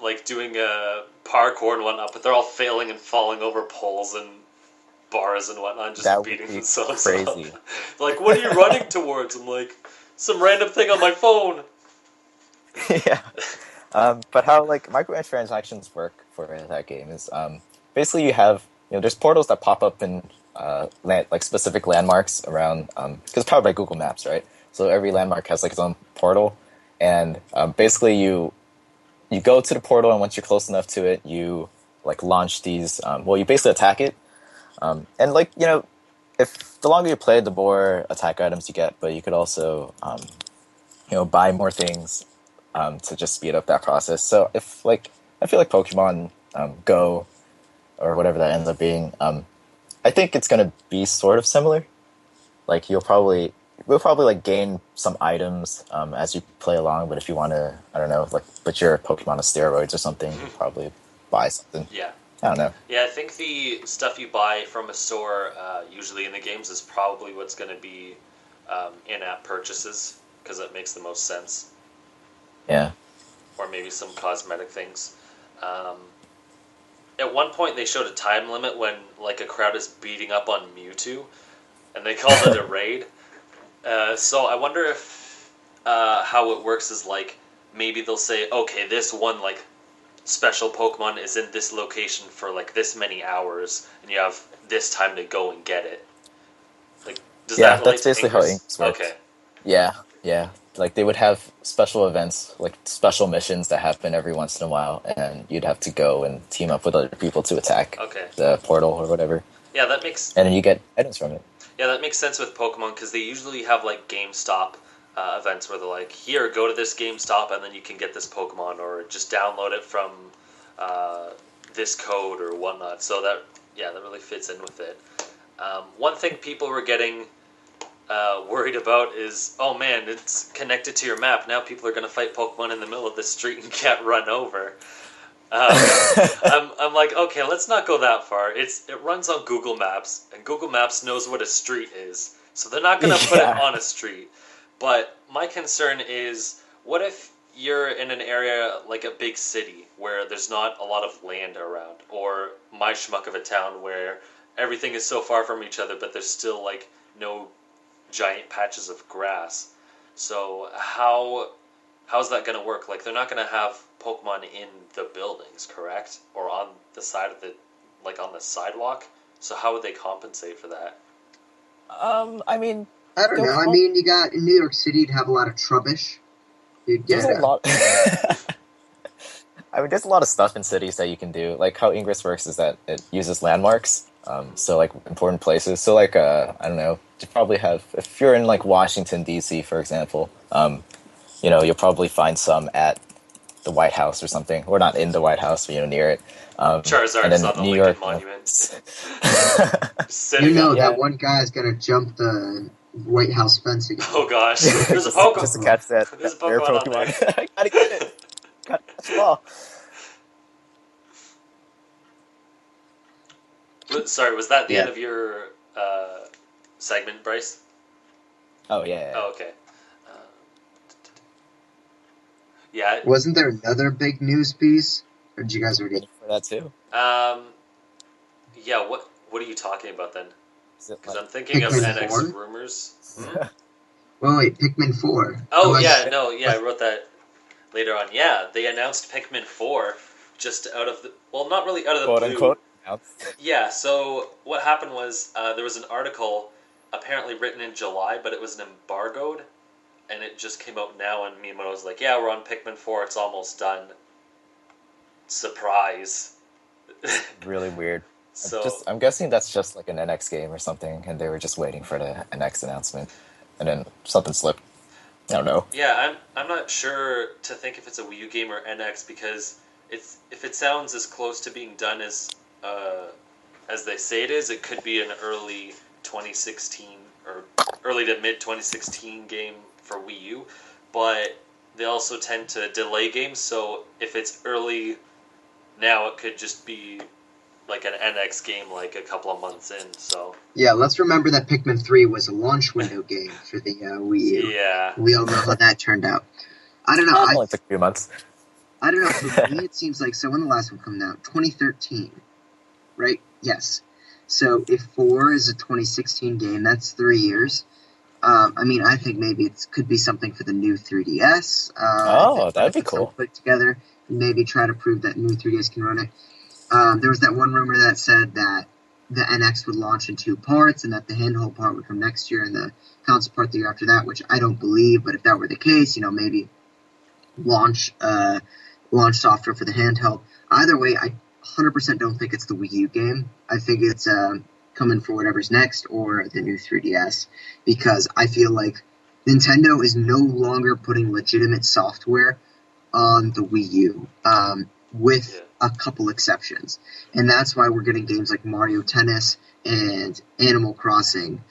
like doing a parkour and whatnot, but they're all failing and falling over poles and bars and whatnot, and just beating themselves crazy. up. Like, what are you running towards? I'm like, some random thing on my phone. Yeah. But how like microtransactions work for that game is basically you have there's portals that pop up in like specific landmarks around because it's powered by Google Maps, right? So every landmark has like its own portal, and basically you go to the portal, and once you're close enough to it, you like launch these. You basically attack it, and like if the longer you play, the more attack items you get. But you could also buy more things. To just speed up that process. So if like I feel like Pokemon Go or whatever that ends up being, I think it's gonna be sort of similar. Like we'll probably like gain some items as you play along. But if you want to, I don't know, like put your Pokemon on steroids or something, you'll probably buy something. Yeah. I don't know. Yeah, I think the stuff you buy from a store, usually in the games, is probably what's going to be in-app purchases because it makes the most sense. Yeah. Or maybe some cosmetic things. At one point, they showed a time limit when like a crowd is beating up on Mewtwo, and they called it a raid. So I wonder if how it works is like maybe they'll say, okay, this one like special Pokemon is in this location for like this many hours, and you have this time to go and get it. Like, does that relate that's basically to Ingress? how Ingress works. Okay. Yeah. Like they would have special events, like special missions that happen every once in a while, and you'd have to go and team up with other people to attack the portal or whatever. Yeah, that makes. And then you get items from it. Yeah, that makes sense with Pokemon because they usually have like GameStop events where they're like, "Here, go to this GameStop, and then you can get this Pokemon, or just download it from this code or whatnot." So that really fits in with it. One thing people were getting worried about is, oh man, it's connected to your map. Now people are going to fight Pokemon in the middle of the street and get run over. I'm like, okay, let's not go that far. It runs on Google Maps, and Google Maps knows what a street is, so they're not going to put it on a street. But my concern is, what if you're in an area like a big city where there's not a lot of land around, or my schmuck of a town where everything is so far from each other, but there's still like no giant patches of grass. So how's that going to work? Like, they're not going to have Pokemon in the buildings, correct? Or on the side of the, like, on the sidewalk? So how would they compensate for that? I mean, I don't know. I mean, you got in New York City, you'd have a lot of trubbish. You'd there's get a lot. I mean, there's a lot of stuff in cities that you can do. Like how Ingress works is that it uses landmarks, so like important places. So like, I don't know, you probably have if you're in like Washington D.C., for example, you'll probably find some at the White House or something, or not in the White House, but near it. Charizard and is then on the New Lincoln York, Monument. that Yeah. one guy's gonna jump the White House fence again. Oh gosh, there's a Pokemon. just to catch that There's a rare Pokemon on there. Pokemon. I gotta get it. Gotta catch them all. Sorry, was that the Yeah. end of your segment, Bryce? Oh yeah. Oh, okay. Yeah. Wasn't there another big news piece? Or did you guys already? For that too. Yeah. What are you talking about then? Is it Because like, I'm thinking of Pikmin NX 4? rumors. Well, wait, Pikmin 4. Oh Unless- yeah, no, yeah, I wrote that later on. Yeah, they announced Pikmin 4 just out of the not really out of the quote blue. unquote? Yeah. So what happened was there was an article apparently written in July, but it was an embargoed, and it just came out now. And Miyamoto was like, "Yeah, we're on Pikmin 4. It's almost done." Surprise. Really weird. So I'm guessing that's just like an NX game or something, and they were just waiting for the NX announcement, and then something slipped. I don't know. yeah, I'm not sure to think if it's a Wii U game or NX, because if it sounds as close to being done as they say it is, it could be an early 2016 or early to mid 2016 game for Wii U, but they also tend to delay games, so if it's early now, it could just be like an NX game like a couple of months in, so... Yeah, let's remember that Pikmin 3 was a launch window game for the Wii U. Yeah. We all know how that turned out. I don't know. It only took a few months. I don't know. For me, it seems like... So when the last one came out? 2013, right? Yes. So if 4 is a 2016 game, that's 3 years. I mean, I think maybe it could be something for the new 3DS. That'd be cool. Put together, and maybe try to prove that new 3DS can run it. There was that one rumor that said that the NX would launch in 2 parts, and that the handheld part would come next year, and the console part the year after that, which I don't believe. But if that were the case, maybe launch software for the handheld. Either way, I 100% don't think it's the Wii U game. I think it's coming for whatever's next, or the new 3DS, because I feel like Nintendo is no longer putting legitimate software on the Wii U, with a couple exceptions. And that's why we're getting games like Mario Tennis and Animal Crossing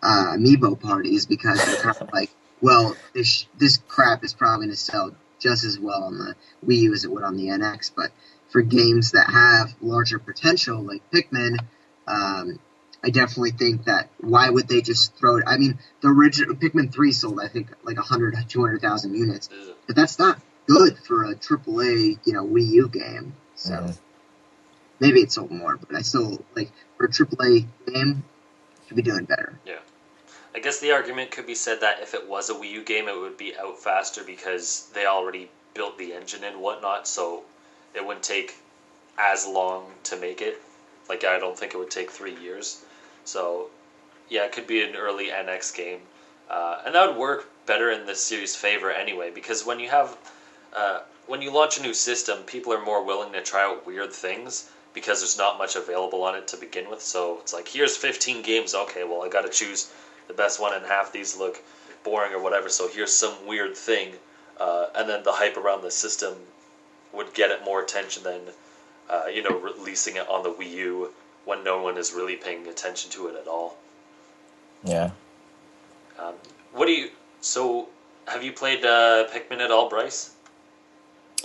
Amiibo parties, because they're kind of like, well, this crap is probably going to sell just as well on the Wii U as it would on the NX, but for games that have larger potential, like Pikmin, I definitely think that why would they just throw it? I mean, the original Pikmin 3 sold, I think, like 200,000 units, but that's not good for a AAA, Wii U game. So maybe it sold more, but I still, like, for a AAA game, should be doing better. Yeah. I guess the argument could be said that if it was a Wii U game, it would be out faster because they already built the engine and whatnot, so it wouldn't take as long to make it. Like, I don't think it would take 3 years. So, yeah, it could be an early NX game. And that would work better in the series' favor anyway, because when you have... when you launch a new system, people are more willing to try out weird things because there's not much available on it to begin with. So it's like, here's 15 games. Okay, well, I got to choose the best one, and half these look boring or whatever. So here's some weird thing, and then the hype around the system would get it more attention than releasing it on the Wii U when no one is really paying attention to it at all. Yeah. So have you played Pikmin at all, Bryce?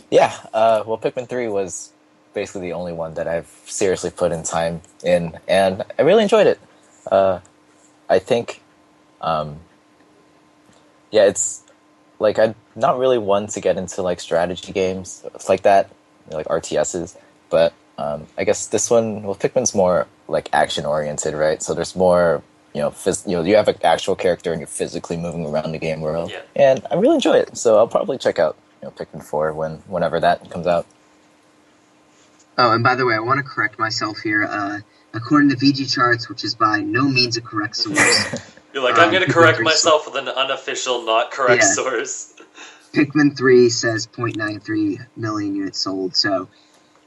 Yeah, well, Pikmin 3 was basically the only one that I've seriously put in time in, and I really enjoyed it. I think, it's like I'm not really one to get into like strategy games like that, like RTSs. But I guess this one, well, Pikmin's more like action oriented, right? So there's more, you have an actual character and you're physically moving around the game world, Yeah. and I really enjoy it. So I'll probably check out Pikmin 4 whenever that comes out. Oh, and by the way, I want to correct myself here. According to VG Charts, which is by no means a correct source. You're like, I'm going to Pikmin correct 3 myself with an unofficial, not correct source. Pikmin 3 says 0.93 million units sold, so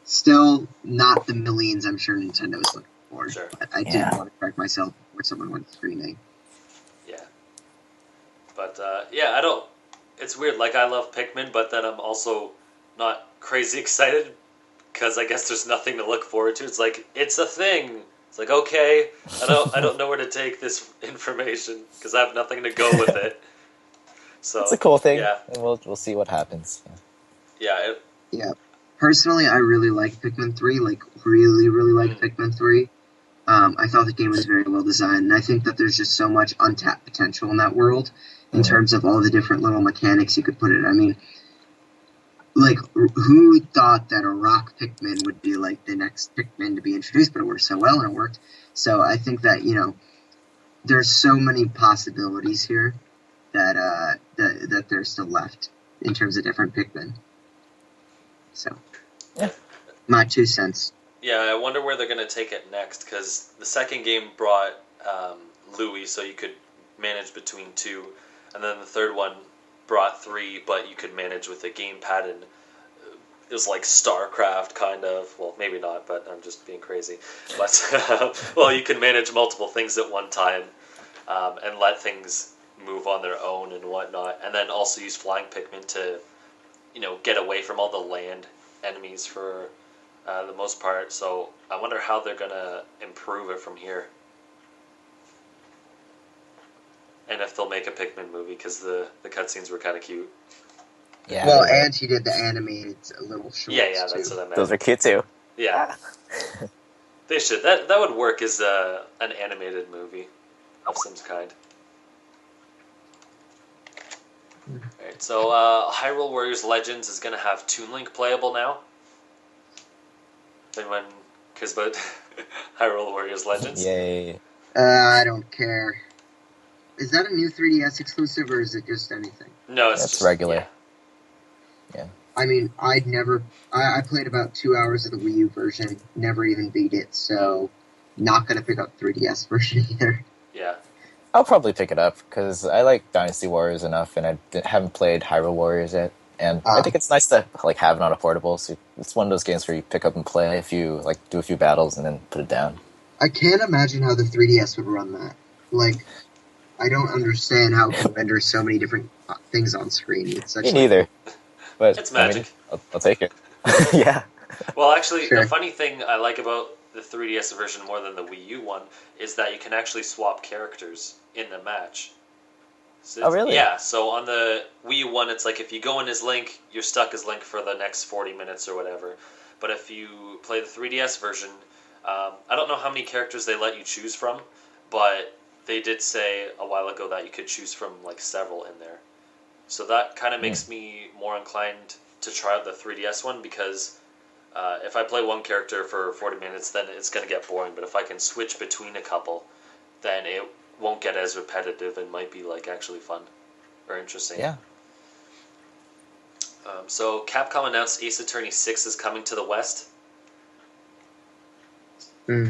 still not the millions I'm sure Nintendo was looking for. Sure. But I did want to correct myself where someone went screaming. Yeah. But, I don't... It's weird, like, I love Pikmin, but then I'm also not crazy excited, because I guess there's nothing to look forward to. It's like, it's a thing. It's like, okay, I don't know where to take this information, because I have nothing to go with it. So it's a cool thing. Yeah. And we'll see what happens. Yeah. Personally, I really like Pikmin 3, like, really, really like Pikmin 3. I thought the game was very well designed, and I think that there's just so much untapped potential in that world in terms of all the different little mechanics you could put in. I mean, like, who thought that a rock Pikmin would be, like, the next Pikmin to be introduced, but it worked so well, and it worked. So I think that, there's so many possibilities here that they're still left in terms of different Pikmin. So, my 2 cents. Yeah, I wonder where they're going to take it next, because the second game brought Louis, so you could manage between 2, and then the third one brought 3, but you could manage with a gamepad, and it was like StarCraft, kind of. Well, maybe not, but I'm just being crazy. But, well, you can manage multiple things at one time, and let things move on their own and whatnot, and then also use flying Pikmin to, get away from all the land enemies for the most part. So I wonder how they're going to improve it from here. And if they'll make a Pikmin movie, because the cutscenes were kind of cute. Yeah. Well, and he did the animated little shorts. Yeah, that's what I meant. Those are cute too. Yeah. They should. That would work as an animated movie of some kind. Alright, so Hyrule Warriors Legends is going to have Toon Link playable now. Anyone cares about Hyrule Warriors Legends? Yay. I don't care. Is that a new 3DS exclusive, or is it just anything? No, it's just just regular. Yeah. I mean, I played about 2 hours of the Wii U version, never even beat it, so not going to pick up 3DS version either. Yeah. I'll probably pick it up, because I like Dynasty Warriors enough, and I haven't played Hyrule Warriors yet. And I think it's nice to have it on a portable. So it's one of those games where you pick up and play if you do a few battles and then put it down. I can't imagine how the 3DS would run that. Like, I don't understand how it can render so many different things on screen. It's such Me neither. But it's magic. I'll take it. Yeah. Well, actually, The funny thing I like about the 3DS version more than the Wii U one is that you can actually swap characters in the match. So really? Yeah, so on the Wii U one, it's like if you go in as Link, you're stuck as Link for the next 40 minutes or whatever. But if you play the 3DS version, I don't know how many characters they let you choose from, but they did say a while ago that you could choose from like several in there. So that kind of makes me more inclined to try out the 3DS one, because if I play one character for 40 minutes, then it's going to get boring. But if I can switch between a couple, then it won't get as repetitive and might be like actually fun or interesting. Yeah. So Capcom announced Ace Attorney 6 is coming to the West.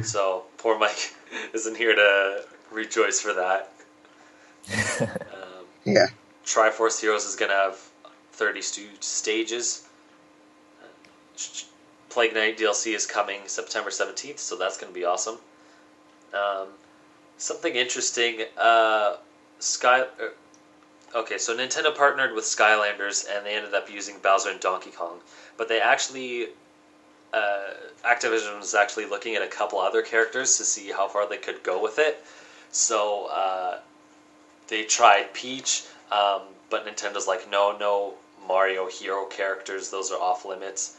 So poor Mike isn't here to rejoice for that. Yeah. Triforce Heroes is going to have 30 stages. Plague Knight DLC is coming September 17th, so that's going to be awesome. Something interesting, okay, so Nintendo partnered with Skylanders, and they ended up using Bowser and Donkey Kong, but they actually, Activision was actually looking at a couple other characters to see how far they could go with it, so they tried Peach, but Nintendo's like, no Mario hero characters, those are off limits.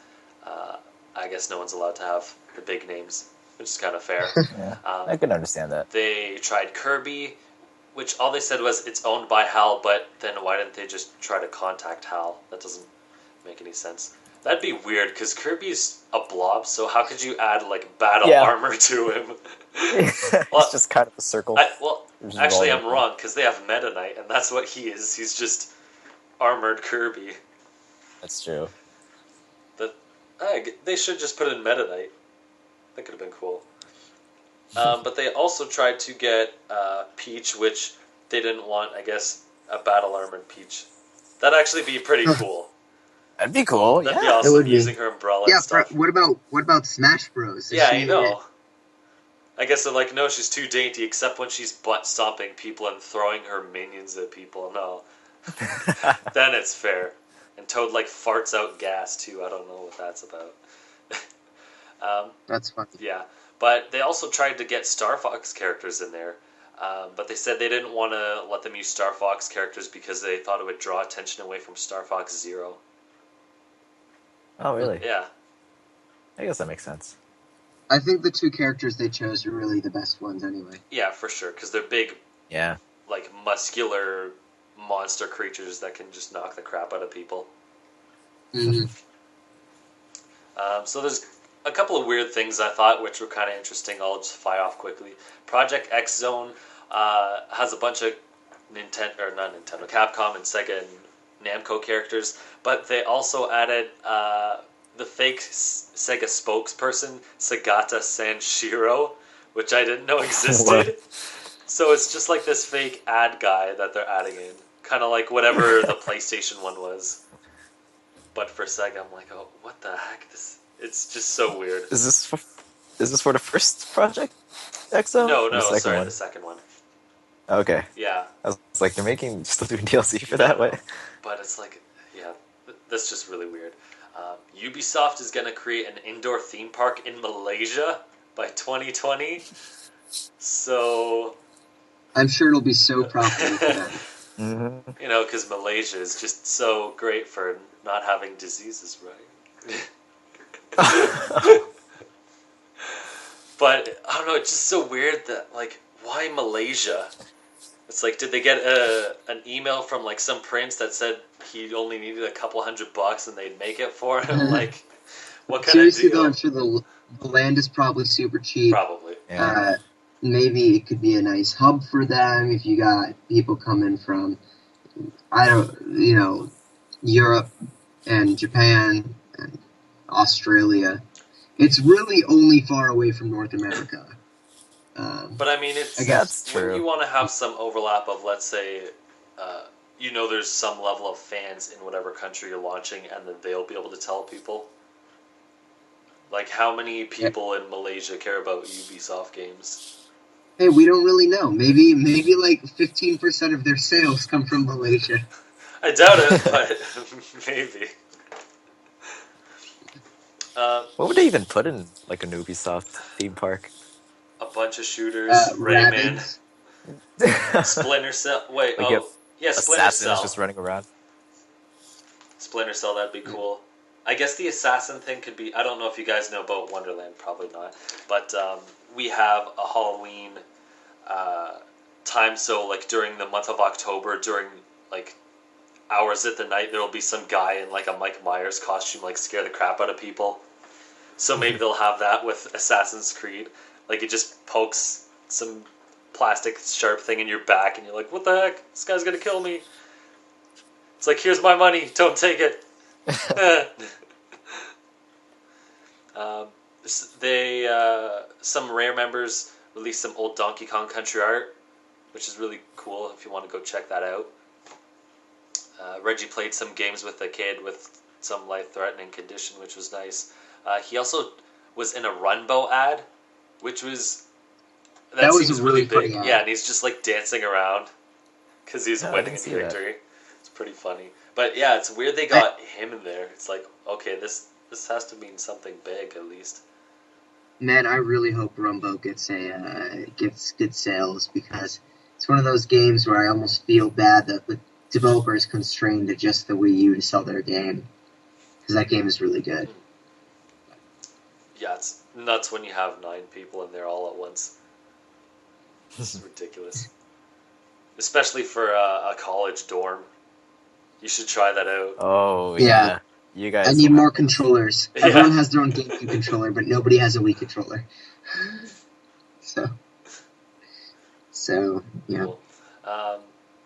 I guess no one's allowed to have the big names, which is kind of fair. Yeah, I can understand that. They tried Kirby, which all they said was it's owned by HAL, but then why didn't they just try to contact HAL? That doesn't make any sense. That'd be weird, because Kirby's a blob, so how could you add, like, battle armor to him? It's just kind of a circle. Actually, I'm wrong, because they have Meta Knight, and that's what he is. He's just armored Kirby. That's true. They should just put in Meta Knight. That could have been cool. But they also tried to get Peach, which they didn't want, I guess, a battle armored Peach. That'd actually be pretty cool. That'd be cool. That'd be awesome, using her umbrella and stuff. What about Smash Bros? I know. I guess they're like, no, she's too dainty, except when she's butt stomping people and throwing her minions at people. No. Then it's fair. And Toad, like, farts out gas, too. I don't know what that's about. That's funny. Yeah. But they also tried to get Star Fox characters in there. But they said they didn't want to let them use Star Fox characters because they thought it would draw attention away from Star Fox Zero. Oh, really? Yeah. I guess that makes sense. I think the two characters they chose are really the best ones anyway. Yeah, for sure, because they're big, like, muscular monster creatures that can just knock the crap out of people. Mm-hmm. So there's a couple of weird things I thought, which were kind of interesting. I'll just fire off quickly. Project X Zone has a bunch of Capcom and Sega and Namco characters, but they also added the fake Sega spokesperson, Sagata Sanshiro, which I didn't know existed. So it's just like this fake ad guy that they're adding in. Kind of like whatever the PlayStation one was. But for Sega, I'm like, oh, what the heck? It's just so weird. Is this for the first Project Exo? No, the second one. Okay. Yeah. I was like, they're still doing DLC for that way. But it's like, that's just really weird. Ubisoft is going to create an indoor theme park in Malaysia by 2020. So... I'm sure it'll be so profitable for them. Mm-hmm. You know, because Malaysia is just so great for not having diseases, right? But, I don't know, it's just so weird that, like, why Malaysia? It's like, did they get an email from, like, some prince that said he only needed a couple $100 and they'd make it for him? Like, what kind Seriously, of deal? though, I'm sure the land is probably super cheap. Probably. Yeah. Maybe it could be a nice hub for them if you got people coming from, Europe and Japan and Australia. It's really only far away from North America. But I mean, it's that's true. When you want to have some overlap of, let's say, there's some level of fans in whatever country you're launching, and then they'll be able to tell people. Like, how many people in Malaysia care about Ubisoft games? Hey, we don't really know. Maybe like 15% of their sales come from Malaysia. I doubt it, but maybe. What would they even put in, like, an Ubisoft theme park? A bunch of shooters, Rayman, Splinter Cell. Wait, Like Splinter assassins Cell. just running around. Splinter Cell, that'd be cool. I guess the assassin thing could be... I don't know if you guys know about Wonderland, probably not. But we have a Halloween time, so like during the month of October, during like hours at the night, there'll be some guy in like a Mike Myers costume, like scare the crap out of people. So maybe they'll have that with Assassin's Creed. Like it just pokes some plastic sharp thing in your back, and you're like, what the heck? This guy's gonna kill me. It's like, here's my money, don't take it. Some Rare members released some old Donkey Kong Country art, which is really cool if you want to go check that out. Reggie played some games with a kid with some life-threatening condition, which was nice. He also was in a Runbow ad, which was... That was seems a really big. funny ad. Yeah, and he's just like dancing around because he's winning in victory. It's pretty funny. But yeah, it's weird they got him in there. It's like, okay, this has to mean something big at least. Man, I really hope Rumbo gets good sales, because it's one of those games where I almost feel bad that the developer is constrained to just the Wii U to sell their game, because that game is really good. Yeah, it's nuts when you have 9 people in there all at once. This is ridiculous. especially for a college dorm. You should try that out. Oh Yeah. yeah, you guys. I need will more have- controllers. Yeah. Everyone has their own GameCube controller, but nobody has a Wii controller. So yeah. Cool.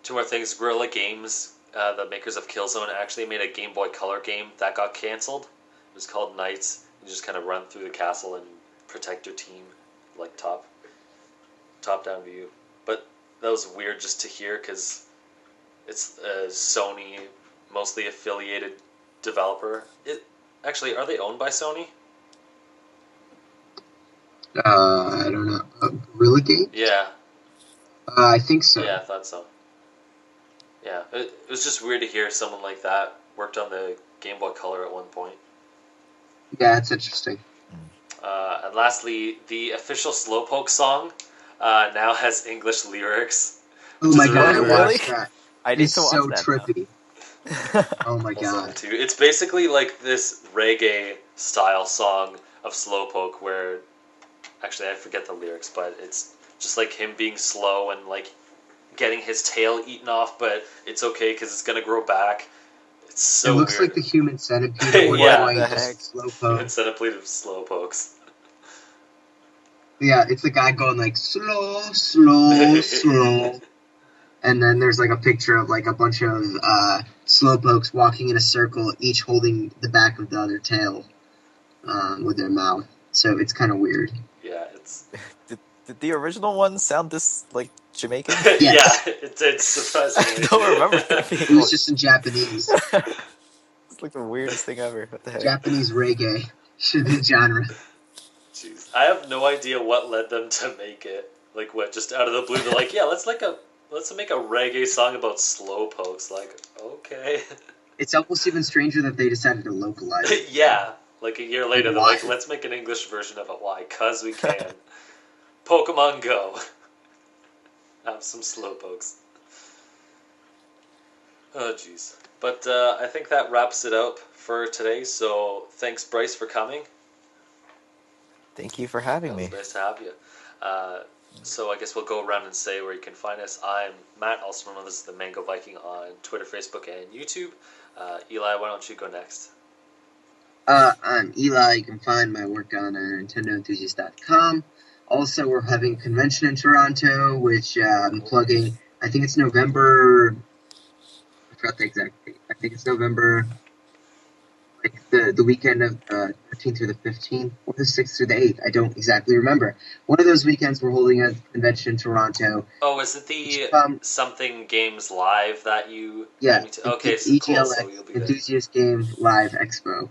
Two more things. Guerrilla Games, the makers of Killzone, actually made a Game Boy Color game that got canceled. It was called Knights. You just kind of run through the castle and protect your team, like top-down view. But that was weird just to hear because it's a Sony, mostly affiliated developer. Actually, are they owned by Sony? I don't know. Gorilla Game? Yeah. I think so. Yeah, I thought so. Yeah, it was just weird to hear someone like that worked on the Game Boy Color at one point. Yeah, it's interesting. And lastly, the official Slowpoke song now has English lyrics. Oh my is god, I really watched weird. that. I need It's to watch so that. trippy. Oh my Also, god. too. It's basically like this reggae style song of Slowpoke where, actually I forget the lyrics, but it's just like him being slow and like getting his tail eaten off, but it's okay because it's gonna grow back. It's so It looks weird. like the human centipede. Yeah. What the just heck? Slowpoke. Instead of Slowpokes. Yeah, it's the guy going like slow, slow, slow. And then there's like a picture of like a bunch of slowpokes walking in a circle, each holding the back of the other tail with their mouth. So it's kind of weird. Yeah, it's Did the original one sound this like Jamaican? Yes. yeah, it did I surprisingly. don't remember that It being. was just in Japanese. It's like the weirdest thing ever. What the heck? Japanese reggae should be the genre. Jeez, I have no idea what led them to make it. Like what? Just out of the blue, they're like, yeah, let's make a reggae song about slowpokes. Like, okay. It's almost even stranger that they decided to localize it. Yeah. Like a year later, they're Why? like, let's make an English version of it. Why? 'Cause we can. Pokemon Go. Have some slowpokes. Oh, jeez. But I think that wraps it up for today. So thanks, Bryce, for coming. Thank you for having It me. was nice to have you. So I guess we'll go around and say where you can find us. I'm Matt, also known as the Mango Viking on Twitter, Facebook, and YouTube. Eli, why don't you go next? I'm Eli. You can find my work on NintendoEnthusiast.com. Also, we're having a convention in Toronto, which I'm plugging. I think it's November. I forgot the exact date. I think it's November, like the weekend of the 13th through the 15th, or the 6th through the 8th. I don't exactly remember. One of those weekends, we're holding a convention in Toronto. Oh, is it the Something Games Live that you... Yeah, Okay, it's so cool, EGLX so you'll be there. Enthusiast Game Live Expo.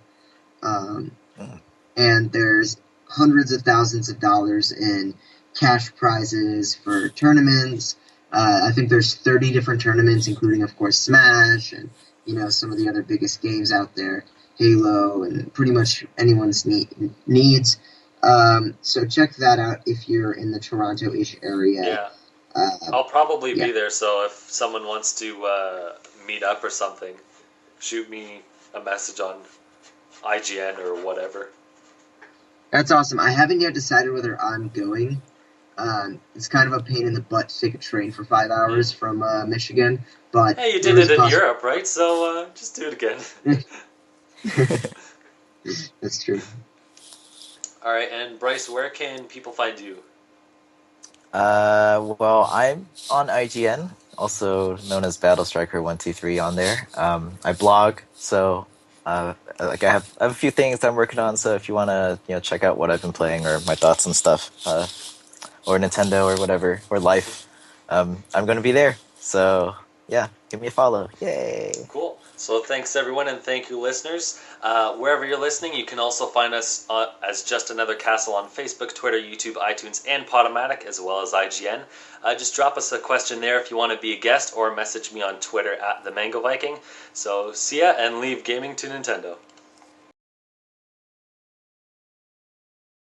And there's hundreds of thousands of dollars in cash prizes for tournaments. I think there's 30 different tournaments, including, of course, Smash and, some of the other biggest games out there, Halo, and pretty much anyone's needs. So check that out if you're in the Toronto-ish area. Yeah. I'll probably yeah. be there, so if someone wants to meet up or something, shoot me a message on IGN or whatever. That's awesome. I haven't yet decided whether I'm going. It's kind of a pain in the butt to take a train for 5 hours from Michigan, but Hey, you did it in Europe, right? So just do it again. That's true. All right, and Bryce, where can people find you? Well, I'm on IGN, also known as Battlestriker123 on there. I blog, so I have a few things I'm working on. So if you want to check out what I've been playing or my thoughts and stuff, or Nintendo or whatever or life, I'm going to be there. So yeah, give me a follow. Yay! Cool. So thanks everyone, and thank you listeners. Wherever you're listening, you can also find us as Just Another Castle on Facebook, Twitter, YouTube, iTunes, and Podomatic, as well as IGN. Just drop us a question there if you want to be a guest, or message me on Twitter at the Mango Viking. So see ya, and leave gaming to Nintendo.